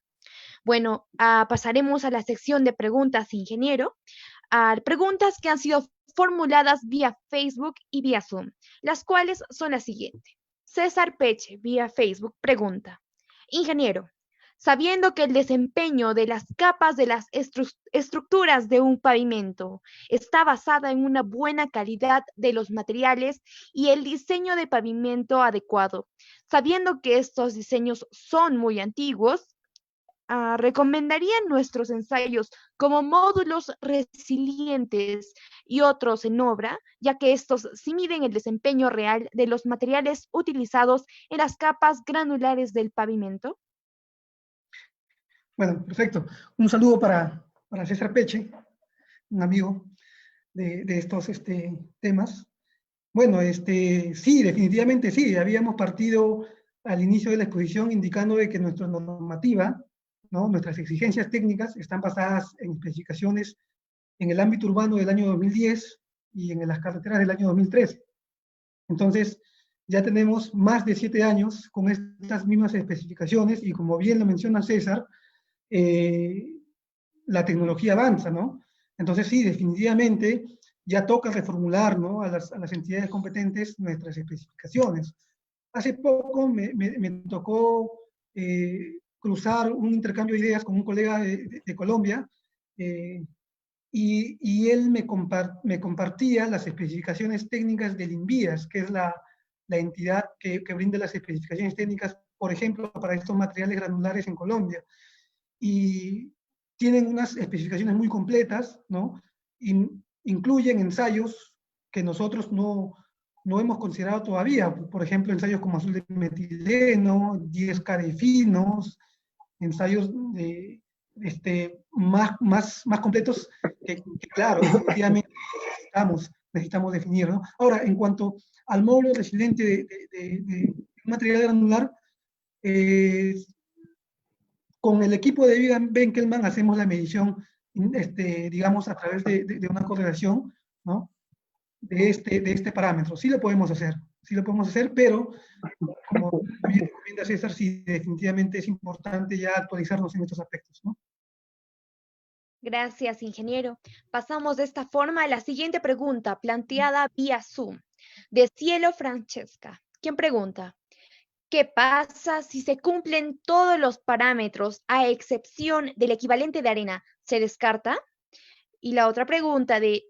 A: Bueno, pasaremos a la sección de preguntas, ingeniero. Preguntas que han sido formuladas vía Facebook y vía Zoom, las cuales son las siguientes. César Peche, vía Facebook, pregunta: ingeniero, sabiendo que el desempeño de las capas de las estructuras de un pavimento está basada en una buena calidad de los materiales y el diseño de pavimento adecuado, sabiendo que estos diseños son muy antiguos, ¿recomendarían nuestros ensayos como módulos resilientes y otros en obra, ya que estos sí miden el desempeño real de los materiales utilizados en las capas granulares del pavimento?
B: Bueno, perfecto. Un saludo para César Peche, un amigo de estos temas. Bueno, sí, definitivamente sí. Habíamos partido al inicio de la exposición indicando de que nuestra normativa, ¿no? Nuestras exigencias técnicas están basadas en especificaciones en el ámbito urbano del año 2010 y en las carreteras del año 2013. Entonces, ya tenemos más de 7 años con estas mismas especificaciones y como bien lo menciona César, la tecnología avanza, ¿no? Entonces, sí, definitivamente ya toca reformular, ¿no? a las entidades competentes nuestras especificaciones. Hace poco me tocó cruzar un intercambio de ideas con un colega de Colombia, y él me compartía las especificaciones técnicas del INVIAS, que es la entidad que brinda las especificaciones técnicas, por ejemplo, para estos materiales granulares en Colombia. Y tienen unas especificaciones muy completas, ¿no? Incluyen ensayos que nosotros no hemos considerado todavía, por ejemplo, ensayos como azul de metileno, 10K de finos, ensayos más completos que claro, efectivamente necesitamos definir, ¿no? Ahora, en cuanto al módulo resiliente de material granular, con el equipo de Benkelman hacemos la medición, digamos, a través de una correlación, ¿no? De este parámetro. Sí lo podemos hacer, pero como bien recomienda César, sí, definitivamente es importante ya actualizarnos en estos aspectos, ¿no?
A: Gracias, ingeniero. Pasamos de esta forma a la siguiente pregunta, planteada vía Zoom, de Cielo Francesca, quien pregunta: ¿qué pasa si se cumplen todos los parámetros a excepción del equivalente de arena? ¿Se descarta? Y la otra pregunta de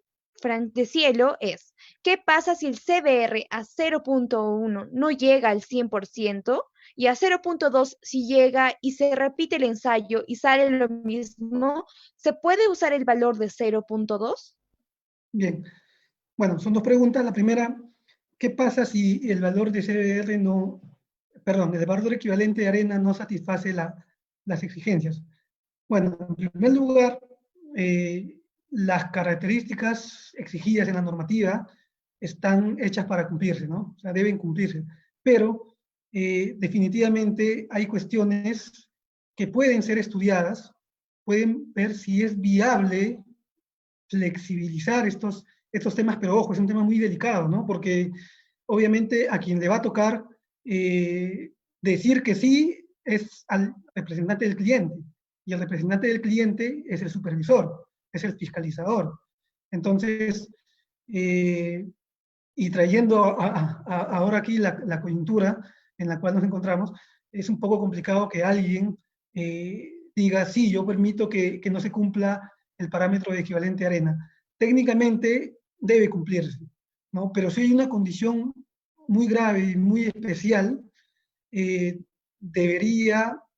A: Cielo es: ¿qué pasa si el CBR a 0.1 no llega al 100% y a 0.2 si llega y se repite el ensayo y sale lo mismo? ¿Se puede usar el valor de 0.2?
B: Bien, bueno, son dos preguntas. La primera, ¿qué pasa si el valor de CBR no, perdón, el valor equivalente de arena no satisface las exigencias? Bueno, en primer lugar, las características exigidas en la normativa están hechas para cumplirse, ¿no? O sea, deben cumplirse. Pero definitivamente hay cuestiones que pueden ser estudiadas, pueden ver si es viable flexibilizar estos temas, pero ojo, es un tema muy delicado, ¿no? Porque obviamente a quien le va a tocar decir que sí es al representante del cliente, y el representante del cliente es el supervisor, es el fiscalizador. Entonces, y trayendo ahora aquí la coyuntura en la cual nos encontramos, es un poco complicado que alguien diga, sí, yo permito que no se cumpla el parámetro de equivalente arena. Técnicamente debe cumplirse, ¿no? Pero si hay una condición muy grave y muy especial,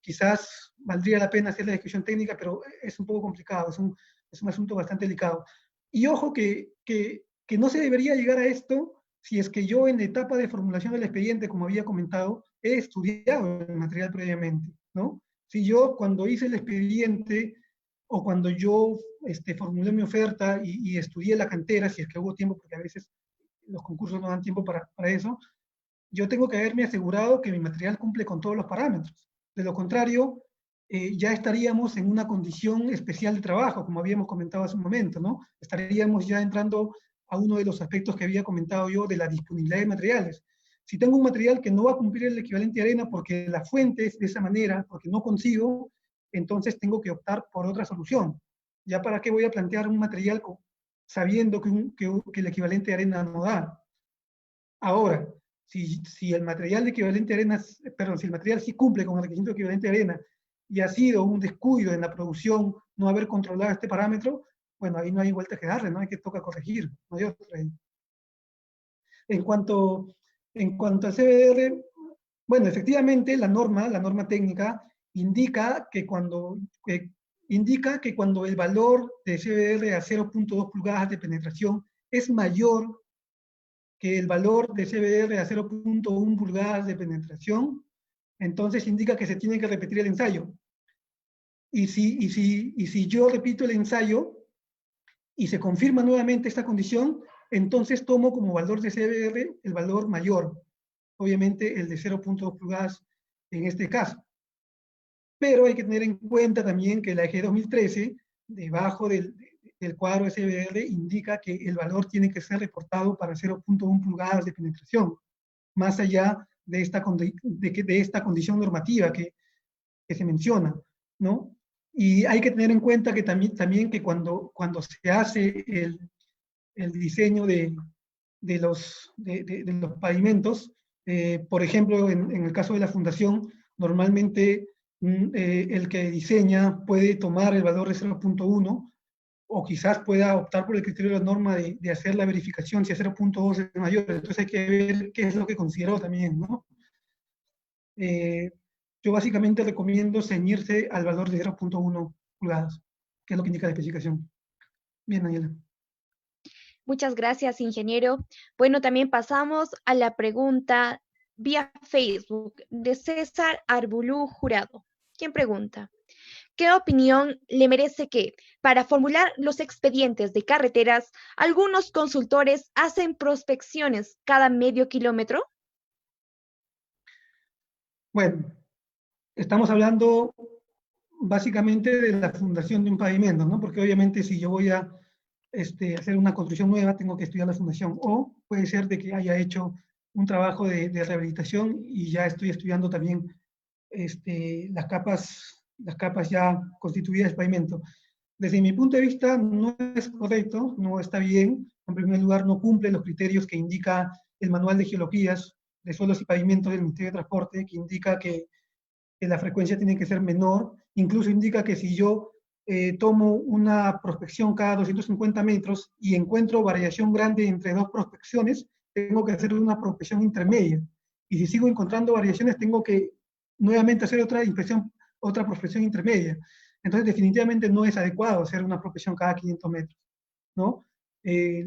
B: quizás valdría la pena hacer la descripción técnica, pero es un poco complicado, es un asunto bastante delicado. Y ojo que no se debería llegar a esto si es que yo en la etapa de formulación del expediente, como había comentado, he estudiado el material previamente, ¿no? Si yo cuando hice el expediente o cuando yo formulé mi oferta y estudié la cantera, si es que hubo tiempo, porque a veces los concursos no dan tiempo para eso, yo tengo que haberme asegurado que mi material cumple con todos los parámetros. De lo contrario, ya estaríamos en una condición especial de trabajo, como habíamos comentado hace un momento, ¿no? Estaríamos ya entrando a uno de los aspectos que había comentado yo de la disponibilidad de materiales. Si tengo un material que no va a cumplir el equivalente de arena porque la fuente es de esa manera, porque no consigo, entonces tengo que optar por otra solución. ¿Ya para qué voy a plantear un material sabiendo que el equivalente de arena no da? Ahora, si el material de equivalente arena, perdón, si el material sí cumple con el requisito de equivalente arena y ha sido un descuido en la producción no haber controlado este parámetro, bueno, ahí no hay vuelta que darle, ¿no? Hay que toca corregir, no hay otra. En cuanto, en cuanto al CBR, bueno, efectivamente la norma técnica indica indica que cuando el valor de CBR a 0.2 pulgadas de penetración es mayor que el valor de CBR a 0.1 pulgadas de penetración, entonces indica que se tiene que repetir el ensayo. Y si yo repito el ensayo y se confirma nuevamente esta condición, entonces tomo como valor de CBR el valor mayor, obviamente el de 0.2 pulgadas en este caso. Pero hay que tener en cuenta también que la EG 2013, debajo del cuadro SBR, indica que el valor tiene que ser reportado para 0.1 pulgadas de penetración, más allá de esta condición normativa que se menciona, ¿no? Y hay que tener en cuenta que también que cuando se hace el diseño de los pavimentos, por ejemplo, en el caso de la fundación, normalmente el que diseña puede tomar el valor de 0.1 o quizás pueda optar por el criterio de la norma de hacer la verificación si a 0.2 es mayor. Entonces hay que ver qué es lo que consideró también, ¿no? Yo básicamente recomiendo ceñirse al valor de 0.1 pulgadas, que es lo que indica la especificación. Bien, Daniela.
A: Muchas gracias, ingeniero. Bueno, también pasamos a la pregunta vía Facebook de César Arbulú Jurado. ¿Quién pregunta? ¿Qué opinión le merece que, para formular los expedientes de carreteras, algunos consultores hacen prospecciones cada medio kilómetro?
B: Bueno, estamos hablando básicamente de la fundación de un pavimento, ¿no? Porque obviamente si yo voy a hacer una construcción nueva, tengo que estudiar la fundación. O puede ser de que haya hecho un trabajo de rehabilitación y ya estoy estudiando también las capas ya constituidas de pavimento. Desde mi punto de vista, no es correcto, no está bien. En primer lugar, no cumple los criterios que indica el Manual de Geologías de Suelos y Pavimentos del Ministerio de Transporte, que indica que la frecuencia tiene que ser menor. Incluso indica que si yo tomo una prospección cada 250 metros y encuentro variación grande entre dos prospecciones, tengo que hacer una prospección intermedia. Y si sigo encontrando variaciones, tengo que nuevamente hacer otra inspección, otra prospección intermedia. Entonces, definitivamente no es adecuado hacer una prospección cada 500 metros, ¿no? Eh,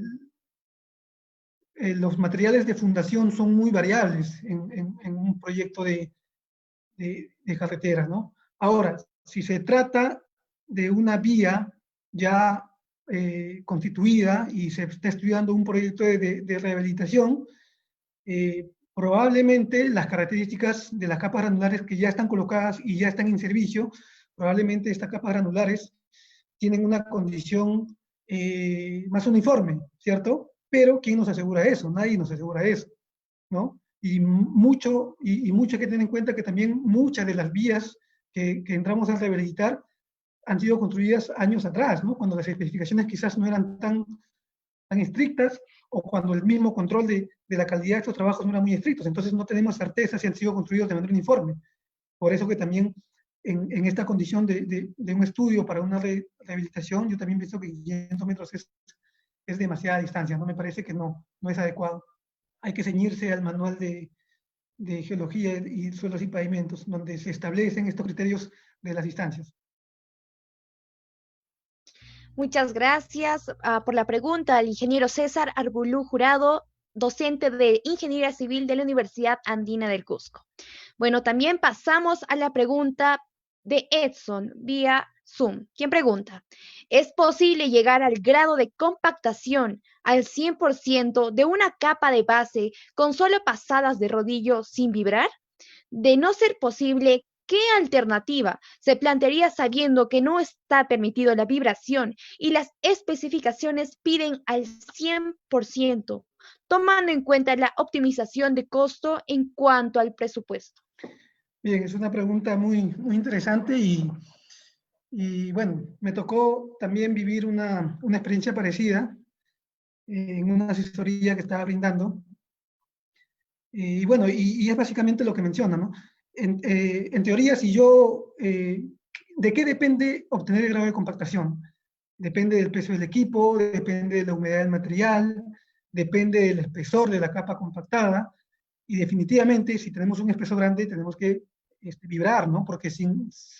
B: los materiales de fundación son muy variables en un proyecto de carretera, ¿no? Ahora, si se trata de una vía ya constituida y se está estudiando un proyecto de rehabilitación, probablemente las características de las capas granulares que ya están colocadas y ya están en servicio, probablemente estas capas granulares tienen una condición más uniforme, ¿cierto? Pero ¿quién nos asegura eso? Nadie nos asegura eso, ¿no? Y mucho hay que tener en cuenta que también muchas de las vías que entramos a rehabilitar han sido construidas años atrás, ¿no? Cuando las especificaciones quizás no eran tan estrictas o cuando el mismo control de la calidad de estos trabajos no era muy estrictos. Entonces no tenemos certeza si han sido construidos de manera uniforme. Por eso que también en esta condición de un estudio para una rehabilitación, yo también pienso que 500 metros es demasiada distancia, ¿no? Me parece que no es adecuado. Hay que ceñirse al manual de geología y suelos y pavimentos, donde se establecen estos criterios de las distancias.
A: Muchas gracias por la pregunta al ingeniero César Arbulú Jurado, docente de Ingeniería Civil de la Universidad Andina del Cusco. Bueno, también pasamos a la pregunta de Edson vía Zoom. ¿Quién pregunta? ¿Es posible llegar al grado de compactación al 100% de una capa de base con solo pasadas de rodillo sin vibrar? De no ser posible, ¿qué alternativa se plantearía sabiendo que no está permitido la vibración y las especificaciones piden al 100%, tomando en cuenta la optimización de costo en cuanto al presupuesto?
B: Bien, es una pregunta muy interesante y bueno, me tocó también vivir una experiencia parecida en una asesoría que estaba brindando. Y bueno, y es básicamente lo que menciona, ¿no? En teoría, si yo, ¿de qué depende obtener el grado de compactación? Depende del peso del equipo, depende de la humedad del material, depende del espesor de la capa compactada, y definitivamente, si tenemos un espesor grande, tenemos que vibrar, ¿no? Porque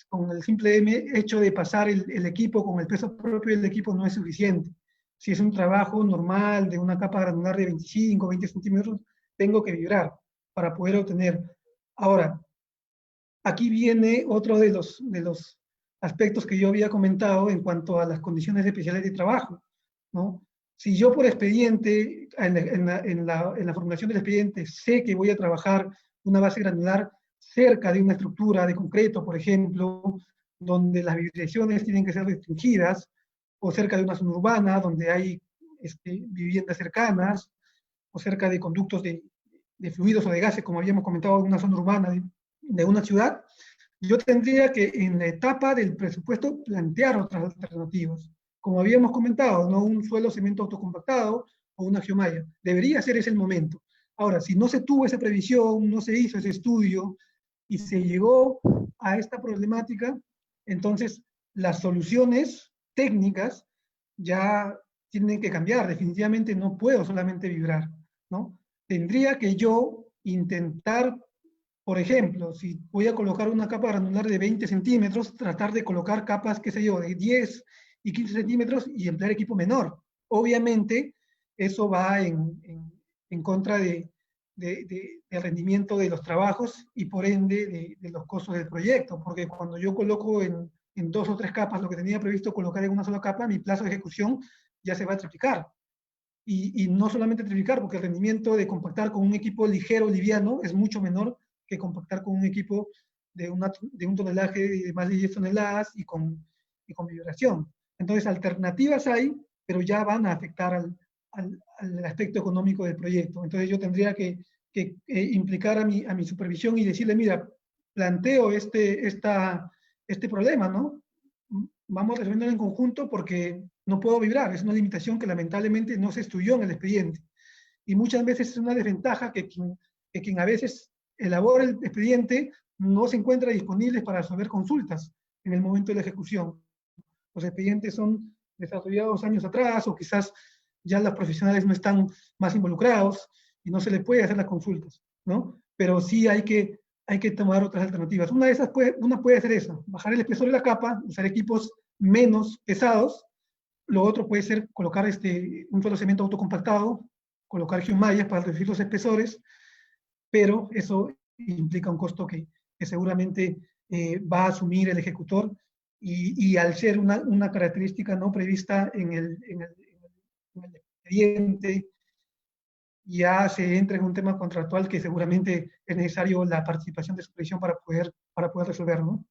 B: con el simple hecho de pasar el equipo con el peso propio del equipo no es suficiente. Si es un trabajo normal de una capa granular de 25, 20 centímetros, tengo que vibrar para poder obtener. Ahora, aquí viene otro de los aspectos que yo había comentado en cuanto a las condiciones especiales de trabajo, ¿no? Si yo por expediente, en la formulación del expediente, sé que voy a trabajar una base granular cerca de una estructura de concreto, por ejemplo, donde las vibraciones tienen que ser restringidas, o cerca de una zona urbana, donde hay viviendas cercanas, o cerca de conductos de fluidos o de gases, como habíamos comentado, en una zona urbana de una ciudad, yo tendría que en la etapa del presupuesto plantear otras alternativas. Como habíamos comentado, no un suelo cemento autocompactado o una geomalla. Debería ser ese el momento. Ahora, si no se tuvo esa previsión, no se hizo ese estudio y se llegó a esta problemática, entonces las soluciones técnicas ya tienen que cambiar. Definitivamente no puedo solamente vibrar, ¿no? Tendría que yo intentar, por ejemplo, si voy a colocar una capa granular de 20 centímetros, tratar de colocar capas, qué sé yo, de 10 y 15 centímetros y emplear equipo menor. Obviamente, eso va en contra del rendimiento de los trabajos y por ende de los costos del proyecto, porque cuando yo coloco en 2 o 3 capas lo que tenía previsto colocar en una sola capa, mi plazo de ejecución ya se va a triplicar. Y no solamente triplicar, porque el rendimiento de compactar con un equipo ligero, liviano, es mucho menor que compactar con un equipo de un tonelaje de más de 10 toneladas y con vibración. Entonces, alternativas hay, pero ya van a afectar al aspecto económico del proyecto. Entonces, yo tendría que implicar a mi supervisión y decirle, mira, planteo este problema, ¿no? Vamos resolviéndolo en conjunto porque no puedo vibrar, es una limitación que lamentablemente no se estudió en el expediente. Y muchas veces es una desventaja que quien a veces elabora el expediente no se encuentra disponible para resolver consultas en el momento de la ejecución. Los expedientes son desarrollados años atrás o quizás ya los profesionales no están más involucrados y no se les puede hacer las consultas, ¿no? Pero sí hay que tomar otras alternativas. Una de esas puede ser esa, bajar el espesor de la capa, usar equipos menos pesados. Lo otro puede ser colocar un suelo cemento autocompactado, colocar geomallas para reducir los espesores, pero eso implica un costo que seguramente va a asumir el ejecutor y al ser una característica no prevista en el expediente, ya se entra en un tema contractual que seguramente es necesario la participación de supervisión para poder resolverlo, ¿no?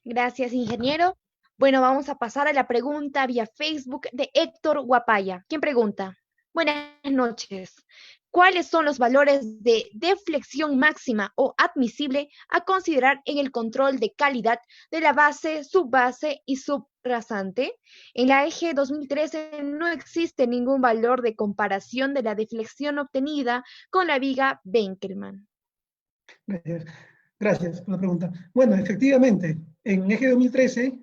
A: Gracias, ingeniero. Bueno, vamos a pasar a la pregunta vía Facebook de Héctor Guapaya. ¿Quién pregunta? Buenas noches. ¿Cuáles son los valores de deflexión máxima o admisible a considerar en el control de calidad de la base, subbase y subrasante? En la EG 2013 no existe ningún valor de comparación de la deflexión obtenida con la viga Benkelman.
B: Gracias. Gracias por la pregunta. Bueno, efectivamente, en eje 2013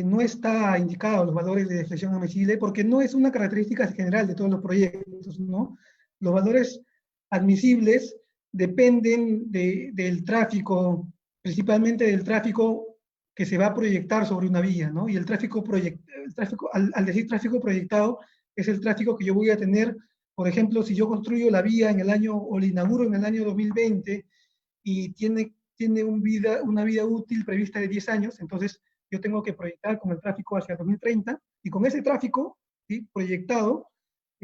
B: no está indicado los valores de deflexión admisible porque no es una característica general de todos los proyectos, ¿no? Los valores admisibles dependen del tráfico, principalmente del tráfico que se va a proyectar sobre una vía, ¿no? Y el tráfico, al decir tráfico proyectado, es el tráfico que yo voy a tener, por ejemplo, si yo construyo la vía en el año, o la inauguro en el año 2020, y tiene una vida útil prevista de 10 años, entonces yo tengo que proyectar con el tráfico hacia 2030 y con ese tráfico, ¿sí?, proyectado,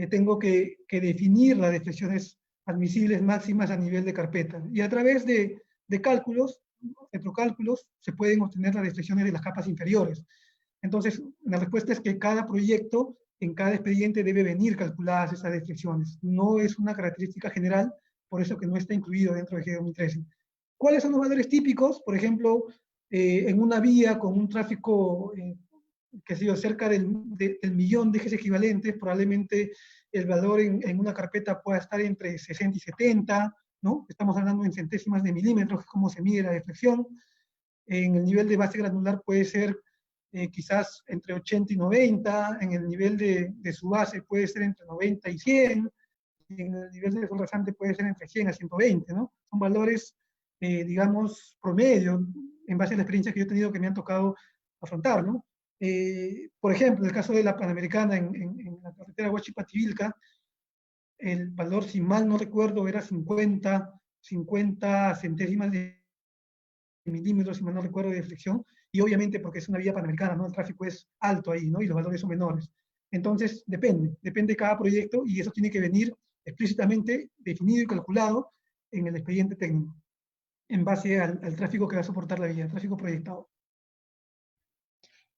B: tengo que definir las deflexiones admisibles máximas a nivel de carpeta. Y a través de cálculos, retrocálculos, se pueden obtener las deflexiones de las capas inferiores. Entonces, la respuesta es que cada proyecto, en cada expediente debe venir calculadas esas deflexiones. No es una característica general, por eso que no está incluido dentro de G 2013. ¿Cuáles son los valores típicos? Por ejemplo, en una vía con un tráfico, que sé yo, cerca del millón de ejes equivalentes, probablemente el valor en una carpeta pueda estar entre 60 y 70, ¿no? Estamos hablando en centésimas de milímetros, que es como se mide la deflexión. En el nivel de base granular puede ser quizás entre 80 y 90, en el nivel de su base puede ser entre 90 y 100, y en el nivel de rasante puede ser entre 100 a 120, ¿no? Son valores, digamos, promedio, en base a la experiencia que yo he tenido que me han tocado afrontar, ¿no? Por ejemplo, en el caso de la Panamericana en la carretera Huachipatilca, el valor, si mal no recuerdo, era 50 centésimas de milímetros, si mal no recuerdo, de deflexión, y obviamente porque es una vía panamericana, ¿no? El tráfico es alto ahí, ¿no? Y los valores son menores. Entonces, depende de cada proyecto y eso tiene que venir explícitamente definido y calculado en el expediente técnico, en base al tráfico que va a soportar la vía, el tráfico proyectado.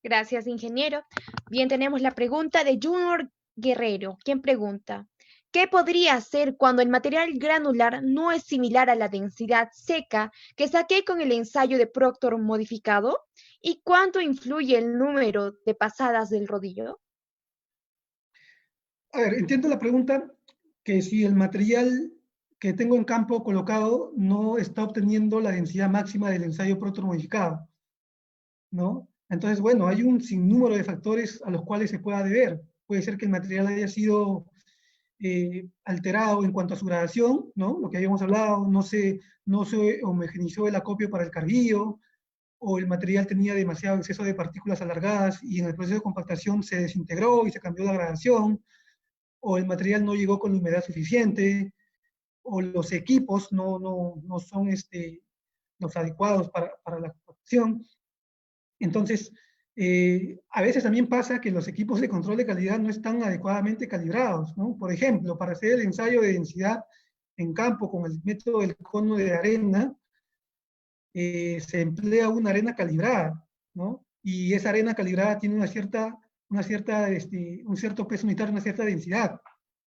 A: Gracias, ingeniero. Bien, tenemos la pregunta de Junior Guerrero. ¿Quién pregunta? ¿Qué podría hacer cuando el material granular no es similar a la densidad seca que saqué con el ensayo de Proctor modificado? ¿Y cuánto influye el número de pasadas del rodillo?
B: A ver, entiendo la pregunta, que si el material que tengo en campo colocado no está obteniendo la densidad máxima del ensayo Proctor modificado, ¿no? Entonces, bueno, hay un sinnúmero de factores a los cuales se pueda deber. Puede ser que el material haya sido alterado en cuanto a su gradación, ¿no? Lo que habíamos hablado, no se homogeneizó el acopio para el carguillo, o el material tenía demasiado exceso de partículas alargadas y en el proceso de compactación se desintegró y se cambió la gradación, o el material no llegó con la humedad suficiente, o los equipos no son los adecuados para la compactación. Entonces, a veces también pasa que los equipos de control de calidad no están adecuadamente calibrados, ¿no? Por ejemplo, para hacer el ensayo de densidad en campo con el método del cono de arena, se emplea una arena calibrada, ¿no? Y esa arena calibrada tiene un cierto peso unitario, una cierta densidad.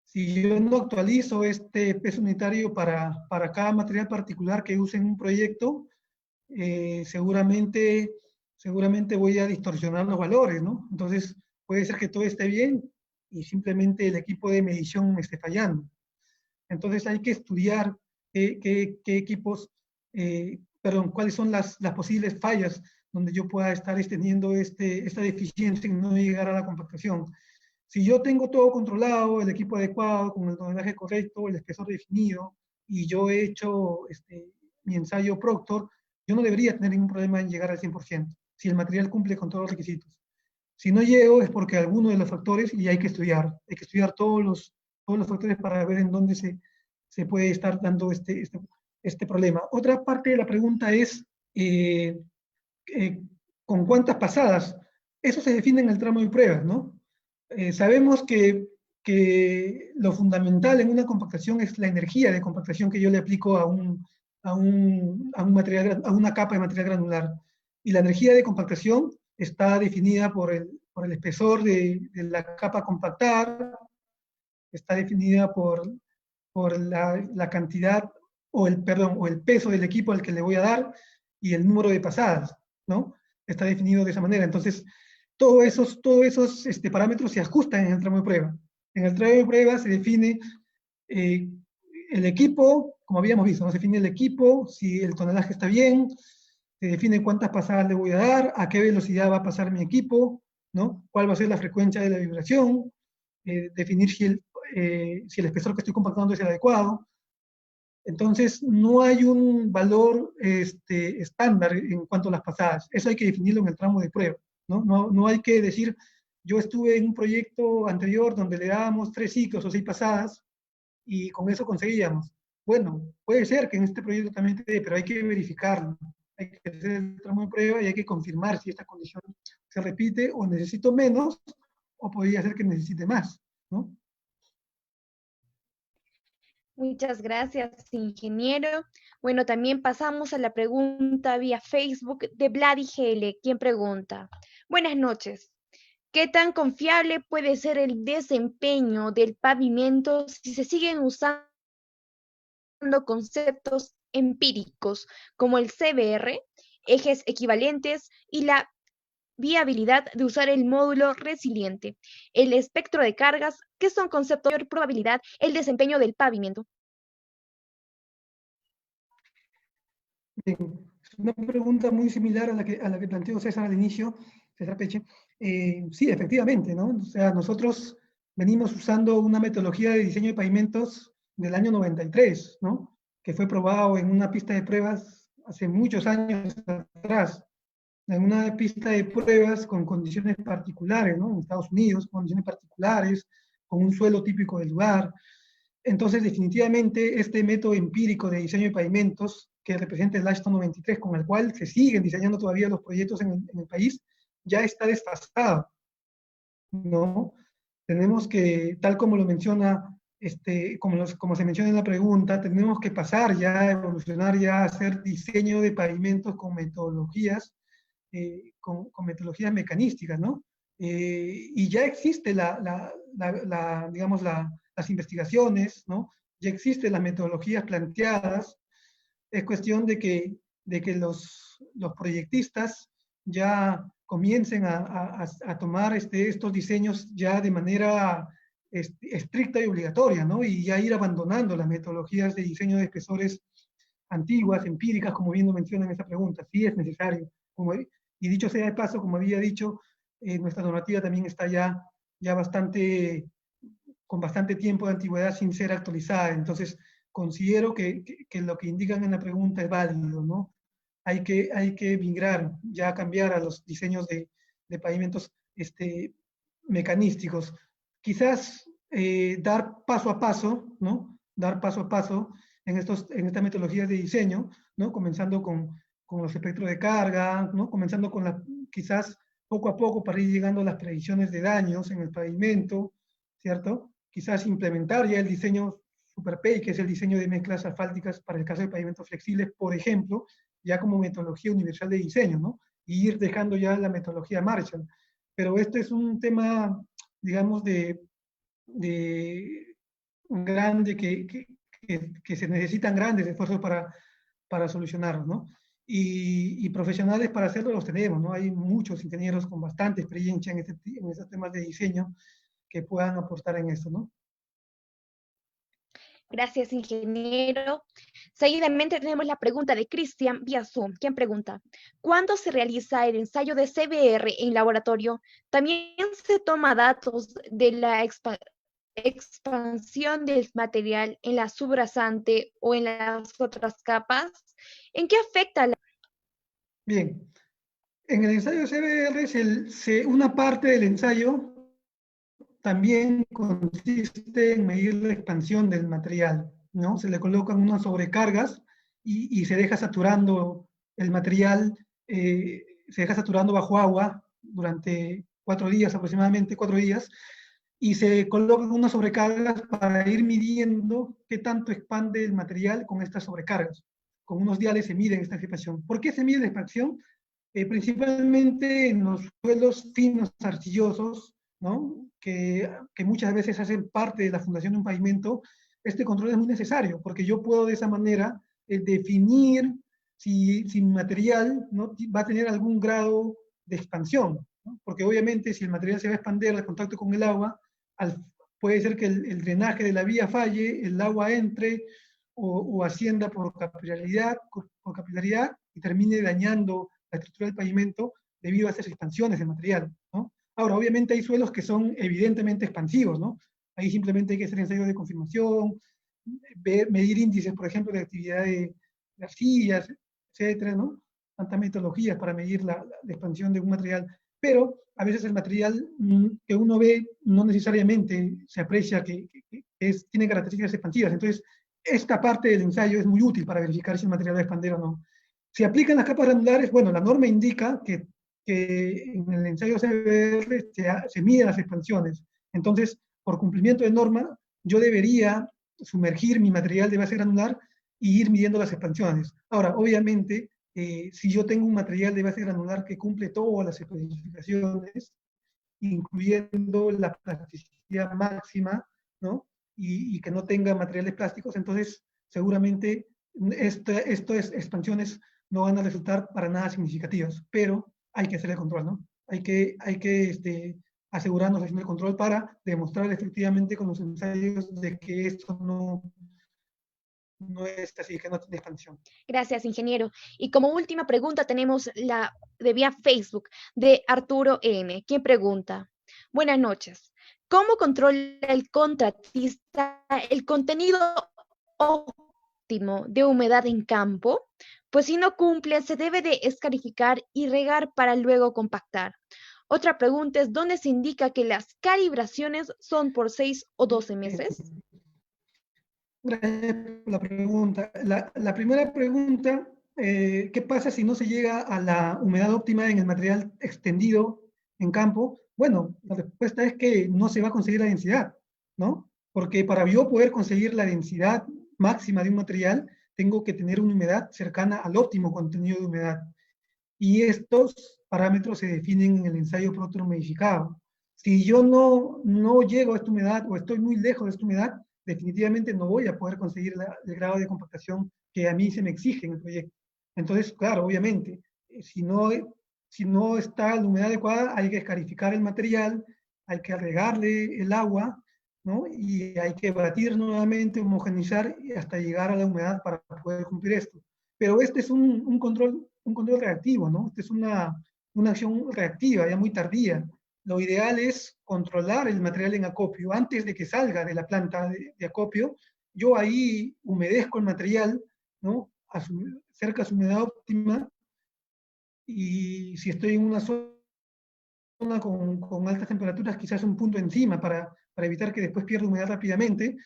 B: Si yo no actualizo este peso unitario para cada material particular que use en un proyecto, seguramente voy a distorsionar los valores, ¿no? Entonces, puede ser que todo esté bien y simplemente el equipo de medición me esté fallando. Entonces, hay que estudiar qué equipos, cuáles son las posibles fallas donde yo pueda estar teniendo esta deficiencia en no llegar a la compactación. Si yo tengo todo controlado, el equipo adecuado, con el tonelaje correcto, el espesor definido, y yo he hecho mi ensayo Proctor, yo no debería tener ningún problema en llegar al 100%, si el material cumple con todos los requisitos. Si no llego es porque alguno de los factores, y hay que estudiar todos los factores para ver en dónde se puede estar dando este problema. Otra parte de la pregunta es, ¿con cuántas pasadas? Eso se define en el tramo de pruebas, ¿no? Sabemos que lo fundamental en una compactación es la energía de compactación que yo le aplico a una capa de material granular. Y la energía de compactación está definida por el espesor de la capa a compactar, está definida por la cantidad o el peso del equipo al que le voy a dar y el número de pasadas, ¿no? Está definido de esa manera. Entonces, todos esos parámetros se ajustan en el tramo de prueba. En el tramo de prueba se define el equipo, como habíamos visto, ¿no? Se define el equipo, si el tonelaje está bien, se define cuántas pasadas le voy a dar, a qué velocidad va a pasar mi equipo, ¿no? Cuál va a ser la frecuencia de la vibración, definir si el espesor que estoy compactando es el adecuado. Entonces, no hay un valor estándar en cuanto a las pasadas. Eso hay que definirlo en el tramo de prueba, ¿no? No hay que decir, yo estuve en un proyecto anterior donde le dábamos 3 ciclos o 6 pasadas y con eso conseguíamos. Bueno, puede ser que en este proyecto también te dé, pero hay que verificarlo. Hay que hacer el tramo de prueba y hay que confirmar si esta condición se repite o necesito menos o podría ser que necesite más, ¿no?
A: Muchas gracias, ingeniero. Bueno, también pasamos a la pregunta vía Facebook de Vladi GL, quien pregunta: buenas noches. ¿Qué tan confiable puede ser el desempeño del pavimento si se siguen usando conceptos empíricos como el CBR, ejes equivalentes y la viabilidad de usar el módulo resiliente, el espectro de cargas, que son conceptos de mayor probabilidad, el desempeño del pavimento?
B: Bien, es una pregunta muy similar a la que planteó César al inicio, César Peche. Sí, efectivamente, ¿no? O sea, nosotros venimos usando una metodología de diseño de pavimentos del año 93, ¿no? Que fue probado en una pista de pruebas hace muchos años atrás, en una pista de pruebas con condiciones particulares, ¿no? En Estados Unidos, condiciones particulares, con un suelo típico del lugar. Entonces, definitivamente, este método empírico de diseño de pavimentos, que representa el ASHTO 93, con el cual se siguen diseñando todavía los proyectos en el país, ya está desfasado, ¿no? Tenemos que, tal como lo menciona, como se menciona en la pregunta, tenemos que pasar ya a evolucionar, ya a hacer diseño de pavimentos con metodologías, con metodologías mecanísticas, ¿no? Y ya existe digamos, las investigaciones, ¿no? Ya existen las metodologías planteadas. Es cuestión de que los proyectistas ya comiencen a tomar estos diseños ya de manera estricta y obligatoria, ¿no? Y ya ir abandonando las metodologías de diseño de espesores antiguas, empíricas, como bien lo menciona en esa pregunta. Sí es necesario. Y dicho sea de paso, como había dicho, nuestra normativa también está ya bastante, con bastante tiempo de antigüedad sin ser actualizada. Entonces, considero que lo que indican en la pregunta es válido, ¿no? Hay que migrar, ya cambiar a los diseños de pavimentos mecanísticos. Quizás dar paso a paso, ¿no? Dar paso a paso en estas metodologías de diseño, ¿no? Comenzando con los espectros de carga, ¿no? Comenzando quizás poco a poco para ir llegando a las predicciones de daños en el pavimento, ¿cierto? Quizás implementar ya el diseño SuperPay, que es el diseño de mezclas asfálticas para el caso de pavimentos flexibles, por ejemplo, ya como metodología universal de diseño, ¿no? Y ir dejando ya la metodología Marshall. Pero este es un tema, digamos, de grande que se necesitan grandes esfuerzos para solucionarlo, ¿no? Y profesionales para hacerlo los tenemos, ¿no? Hay muchos ingenieros con bastante experiencia en estos temas de diseño que puedan aportar en esto, ¿no?
A: Gracias, ingeniero. Seguidamente tenemos la pregunta de Cristian vía Zoom, quien pregunta, ¿cuándo se realiza el ensayo de CBR en laboratorio? ¿También se toma datos de la expansión del material en la subrasante o en las otras capas? ¿En qué afecta la...
B: Bien, en el ensayo CBR, una parte del ensayo también consiste en medir la expansión del material, ¿no? Se le colocan unas sobrecargas y se deja saturando el material, se deja saturando bajo agua durante 4 días aproximadamente, 4 días, y se colocan unas sobrecargas para ir midiendo qué tanto expande el material con estas sobrecargas. Con unos diales se mide esta expansión. ¿Por qué se mide la expansión? Principalmente en los suelos finos arcillosos, ¿no? que muchas veces hacen parte de la fundación de un pavimento. Este control es muy necesario, porque yo puedo de esa manera definir si mi material, ¿no? va a tener algún grado de expansión, ¿no? Porque obviamente si el material se va a expandir al contacto con el agua, puede ser que el drenaje de la vía falle, el agua entre o ascienda por capilaridad y termine dañando la estructura del pavimento debido a esas expansiones de material, ¿no? Ahora, obviamente hay suelos que son evidentemente expansivos, ¿no? Ahí simplemente hay que hacer ensayos de confirmación, medir índices, por ejemplo, de actividad de arcillas, etcétera, ¿no? Tantas metodologías para medir la expansión de un material, pero a veces el material que uno ve no necesariamente se aprecia tiene características expansivas. Entonces, esta parte del ensayo es muy útil para verificar si el material va a expandir o no. Se aplican las capas granulares, bueno, la norma indica que en el ensayo CBR se miden las expansiones. Entonces, por cumplimiento de norma, yo debería sumergir mi material de base granular y ir midiendo las expansiones. Ahora, obviamente, si yo tengo un material de base granular que cumple todas las especificaciones, incluyendo la plasticidad máxima, ¿no? Y que no tenga materiales plásticos, entonces seguramente estas expansiones no van a resultar para nada significativas, pero hay que hacer el control, ¿no? Hay que asegurarnos haciendo el control para demostrar efectivamente con los ensayos de que esto no es así, que no tiene expansión.
A: Gracias, ingeniero. Y como última pregunta tenemos la de vía Facebook de Arturo M, quien pregunta, buenas noches, ¿cómo controla el contratista el contenido óptimo de humedad en campo? Pues si no cumple, se debe de escarificar y regar para luego compactar. Otra pregunta es, ¿dónde se indica que las calibraciones son por 6 o 12 meses?
B: Gracias por la pregunta. La primera pregunta, ¿qué pasa si no se llega a la humedad óptima en el material extendido en campo? Bueno, la respuesta es que no se va a conseguir la densidad, ¿no? Porque para yo poder conseguir la densidad máxima de un material, tengo que tener una humedad cercana al óptimo contenido de humedad. Y estos parámetros se definen en el ensayo prótono modificado. Si yo no llego a esta humedad o estoy muy lejos de esta humedad, definitivamente no voy a poder conseguir el grado de compactación que a mí se me exige en el proyecto. Entonces, claro, obviamente, si no está la humedad adecuada, hay que escarificar el material, hay que regarle el agua ¿no? Y hay que batir nuevamente, homogeneizar hasta llegar a la humedad para poder cumplir esto. Pero este es un control reactivo, ¿no? Esta es una acción reactiva, ya muy tardía. Lo ideal es controlar el material en acopio. Antes de que salga de la planta de acopio, yo ahí humedezco el material, ¿no? Cerca a su humedad óptima, y si estoy en una zona con altas temperaturas, quizás un punto encima para evitar que después pierda humedad rápidamente,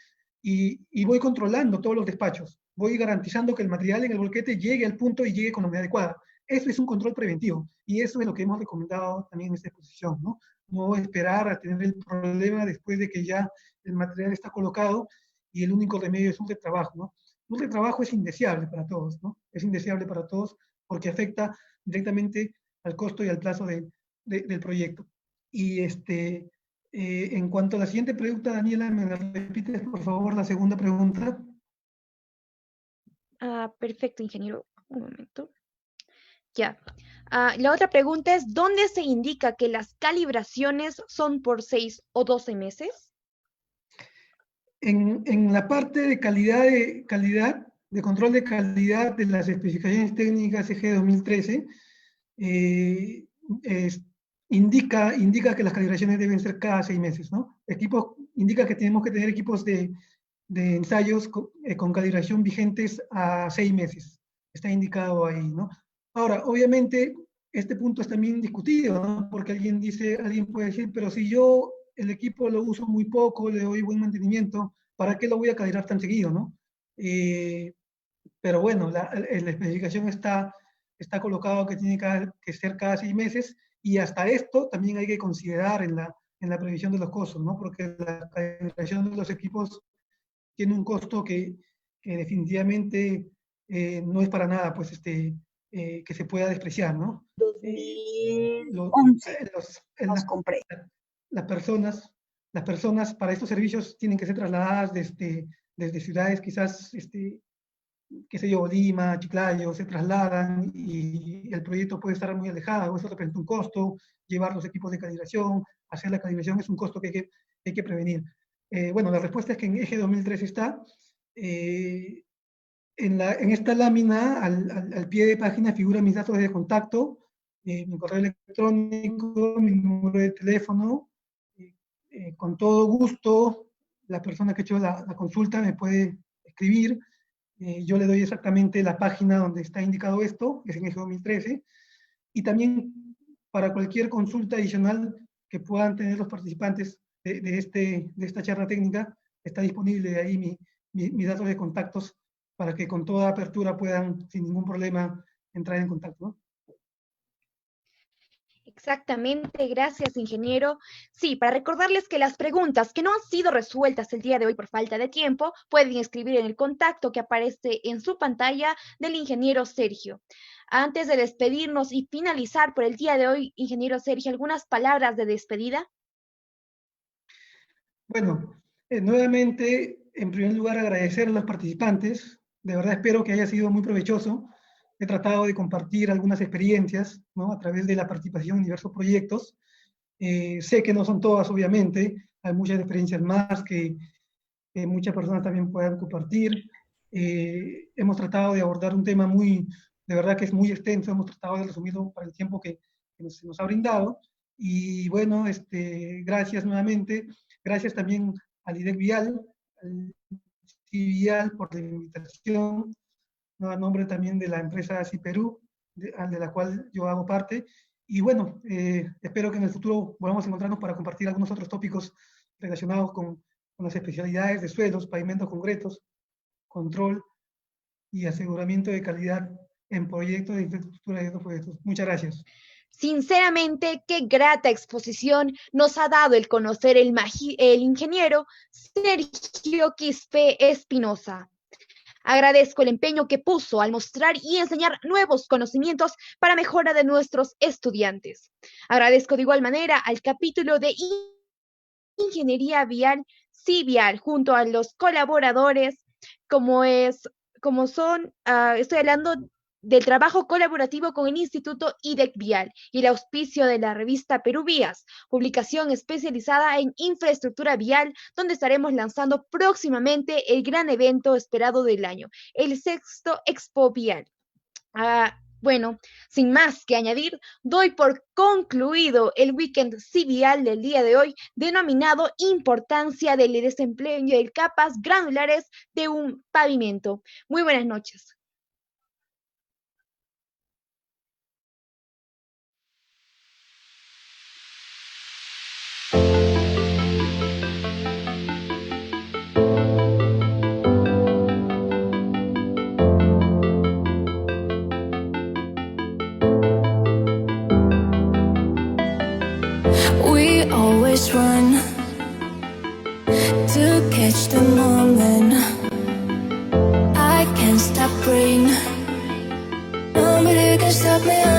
B: y voy controlando todos los despachos. Voy garantizando que el material en el bolquete llegue al punto y llegue con la humedad adecuada. Eso es un control preventivo, y eso es lo que hemos recomendado también en esta exposición, ¿no? No esperar a tener el problema después de que ya el material está colocado y el único remedio es un retrabajo, ¿no? Un retrabajo es indeseable para todos, ¿no? Es indeseable para todos porque afecta directamente al costo y al plazo del proyecto. Y en cuanto a la siguiente pregunta, Daniela, ¿me la repites, por favor, la segunda pregunta?
A: Perfecto, ingeniero. Un momento. Ya. La otra pregunta es, ¿dónde se indica que las calibraciones son por 6 o 12 meses?
B: En la parte de calidad, de control de calidad de las especificaciones técnicas EG 2013, eh, es- indica que las calibraciones deben ser cada 6 meses, ¿no? Indica que tenemos que tener equipos de ensayos con calibración vigentes a 6 meses. Está indicado ahí, ¿no? Ahora, obviamente, este punto es también discutido, ¿no? Porque alguien puede decir, pero si yo el equipo lo uso muy poco, le doy buen mantenimiento, ¿para qué lo voy a calibrar tan seguido, no? Eh, pero bueno, la especificación está colocado que tiene que ser cada 6 meses, y hasta esto también hay que considerar en la previsión de los costos, ¿no? Porque la calibración de los equipos tiene un costo que definitivamente no es para nada, pues, que se pueda despreciar, ¿no? Lo-
C: 2011
B: los-
C: los
B: la-
C: compré.
B: las personas, las personas para estos servicios tienen que ser trasladadas desde ciudades quizás, qué sé yo, Lima, Chiclayo, se trasladan y el proyecto puede estar muy alejado, eso representa un costo, llevar los equipos de calibración, hacer la calibración es un costo que hay que prevenir. Bueno, la respuesta es que en Eje 2003 está. eh, en esta lámina, al pie de página, figuran mis datos de contacto, mi correo electrónico, mi número de teléfono. Con todo gusto, la persona que ha hecho la consulta me puede escribir. Yo le doy exactamente la página donde está indicado esto, que es en Eje 2013, y también para cualquier consulta adicional que puedan tener los participantes de esta charla técnica, está disponible ahí mis datos de contactos para que con toda apertura puedan, sin ningún problema, entrar en contacto, ¿no?
A: Exactamente, gracias, ingeniero. Sí, para recordarles que las preguntas que no han sido resueltas el día de hoy por falta de tiempo, pueden escribir en el contacto que aparece en su pantalla del ingeniero Sergio. Antes de despedirnos y finalizar por el día de hoy, ingeniero Sergio, ¿algunas palabras de despedida?
B: Bueno, nuevamente, en primer lugar, agradecer a los participantes. De verdad espero que haya sido muy provechoso. He tratado de compartir algunas experiencias, ¿no? A través de la participación en diversos proyectos. Sé que no son todas, obviamente. Hay muchas experiencias más que muchas personas también puedan compartir. Hemos tratado de abordar un tema de verdad que es muy extenso. Hemos tratado de resumirlo para el tiempo que se nos ha brindado. Y bueno, gracias nuevamente. Gracias también al IDEC Vial, al CIVIAL por la invitación, ¿no? A nombre también de la empresa CIPerú, de la cual yo hago parte. Y bueno, espero que en el futuro podamos encontrarnos para compartir algunos otros tópicos relacionados con las especialidades de suelos, pavimentos concretos, control y aseguramiento de calidad en proyectos de infraestructura de estos proyectos. Muchas gracias.
A: Sinceramente, qué grata exposición nos ha dado el conocer el ingeniero Sergio Quispe Espinosa. Agradezco el empeño que puso al mostrar y enseñar nuevos conocimientos para mejora de nuestros estudiantes. Agradezco de igual manera al capítulo de Ingeniería Vial, CIVIAL, junto a los colaboradores, como son, estoy hablando del trabajo colaborativo con el Instituto IDEC Vial y el auspicio de la revista Perú Vías, publicación especializada en infraestructura vial, donde estaremos lanzando próximamente el gran evento esperado del año, el sexto Expo Vial. Bueno, sin más que añadir, doy por concluido el weekend civial del día de hoy, denominado Importancia del desempeño de capas granulares de un pavimento. Muy buenas noches.
C: We always run to catch the moment. I can't stop praying. Nobody can stop me.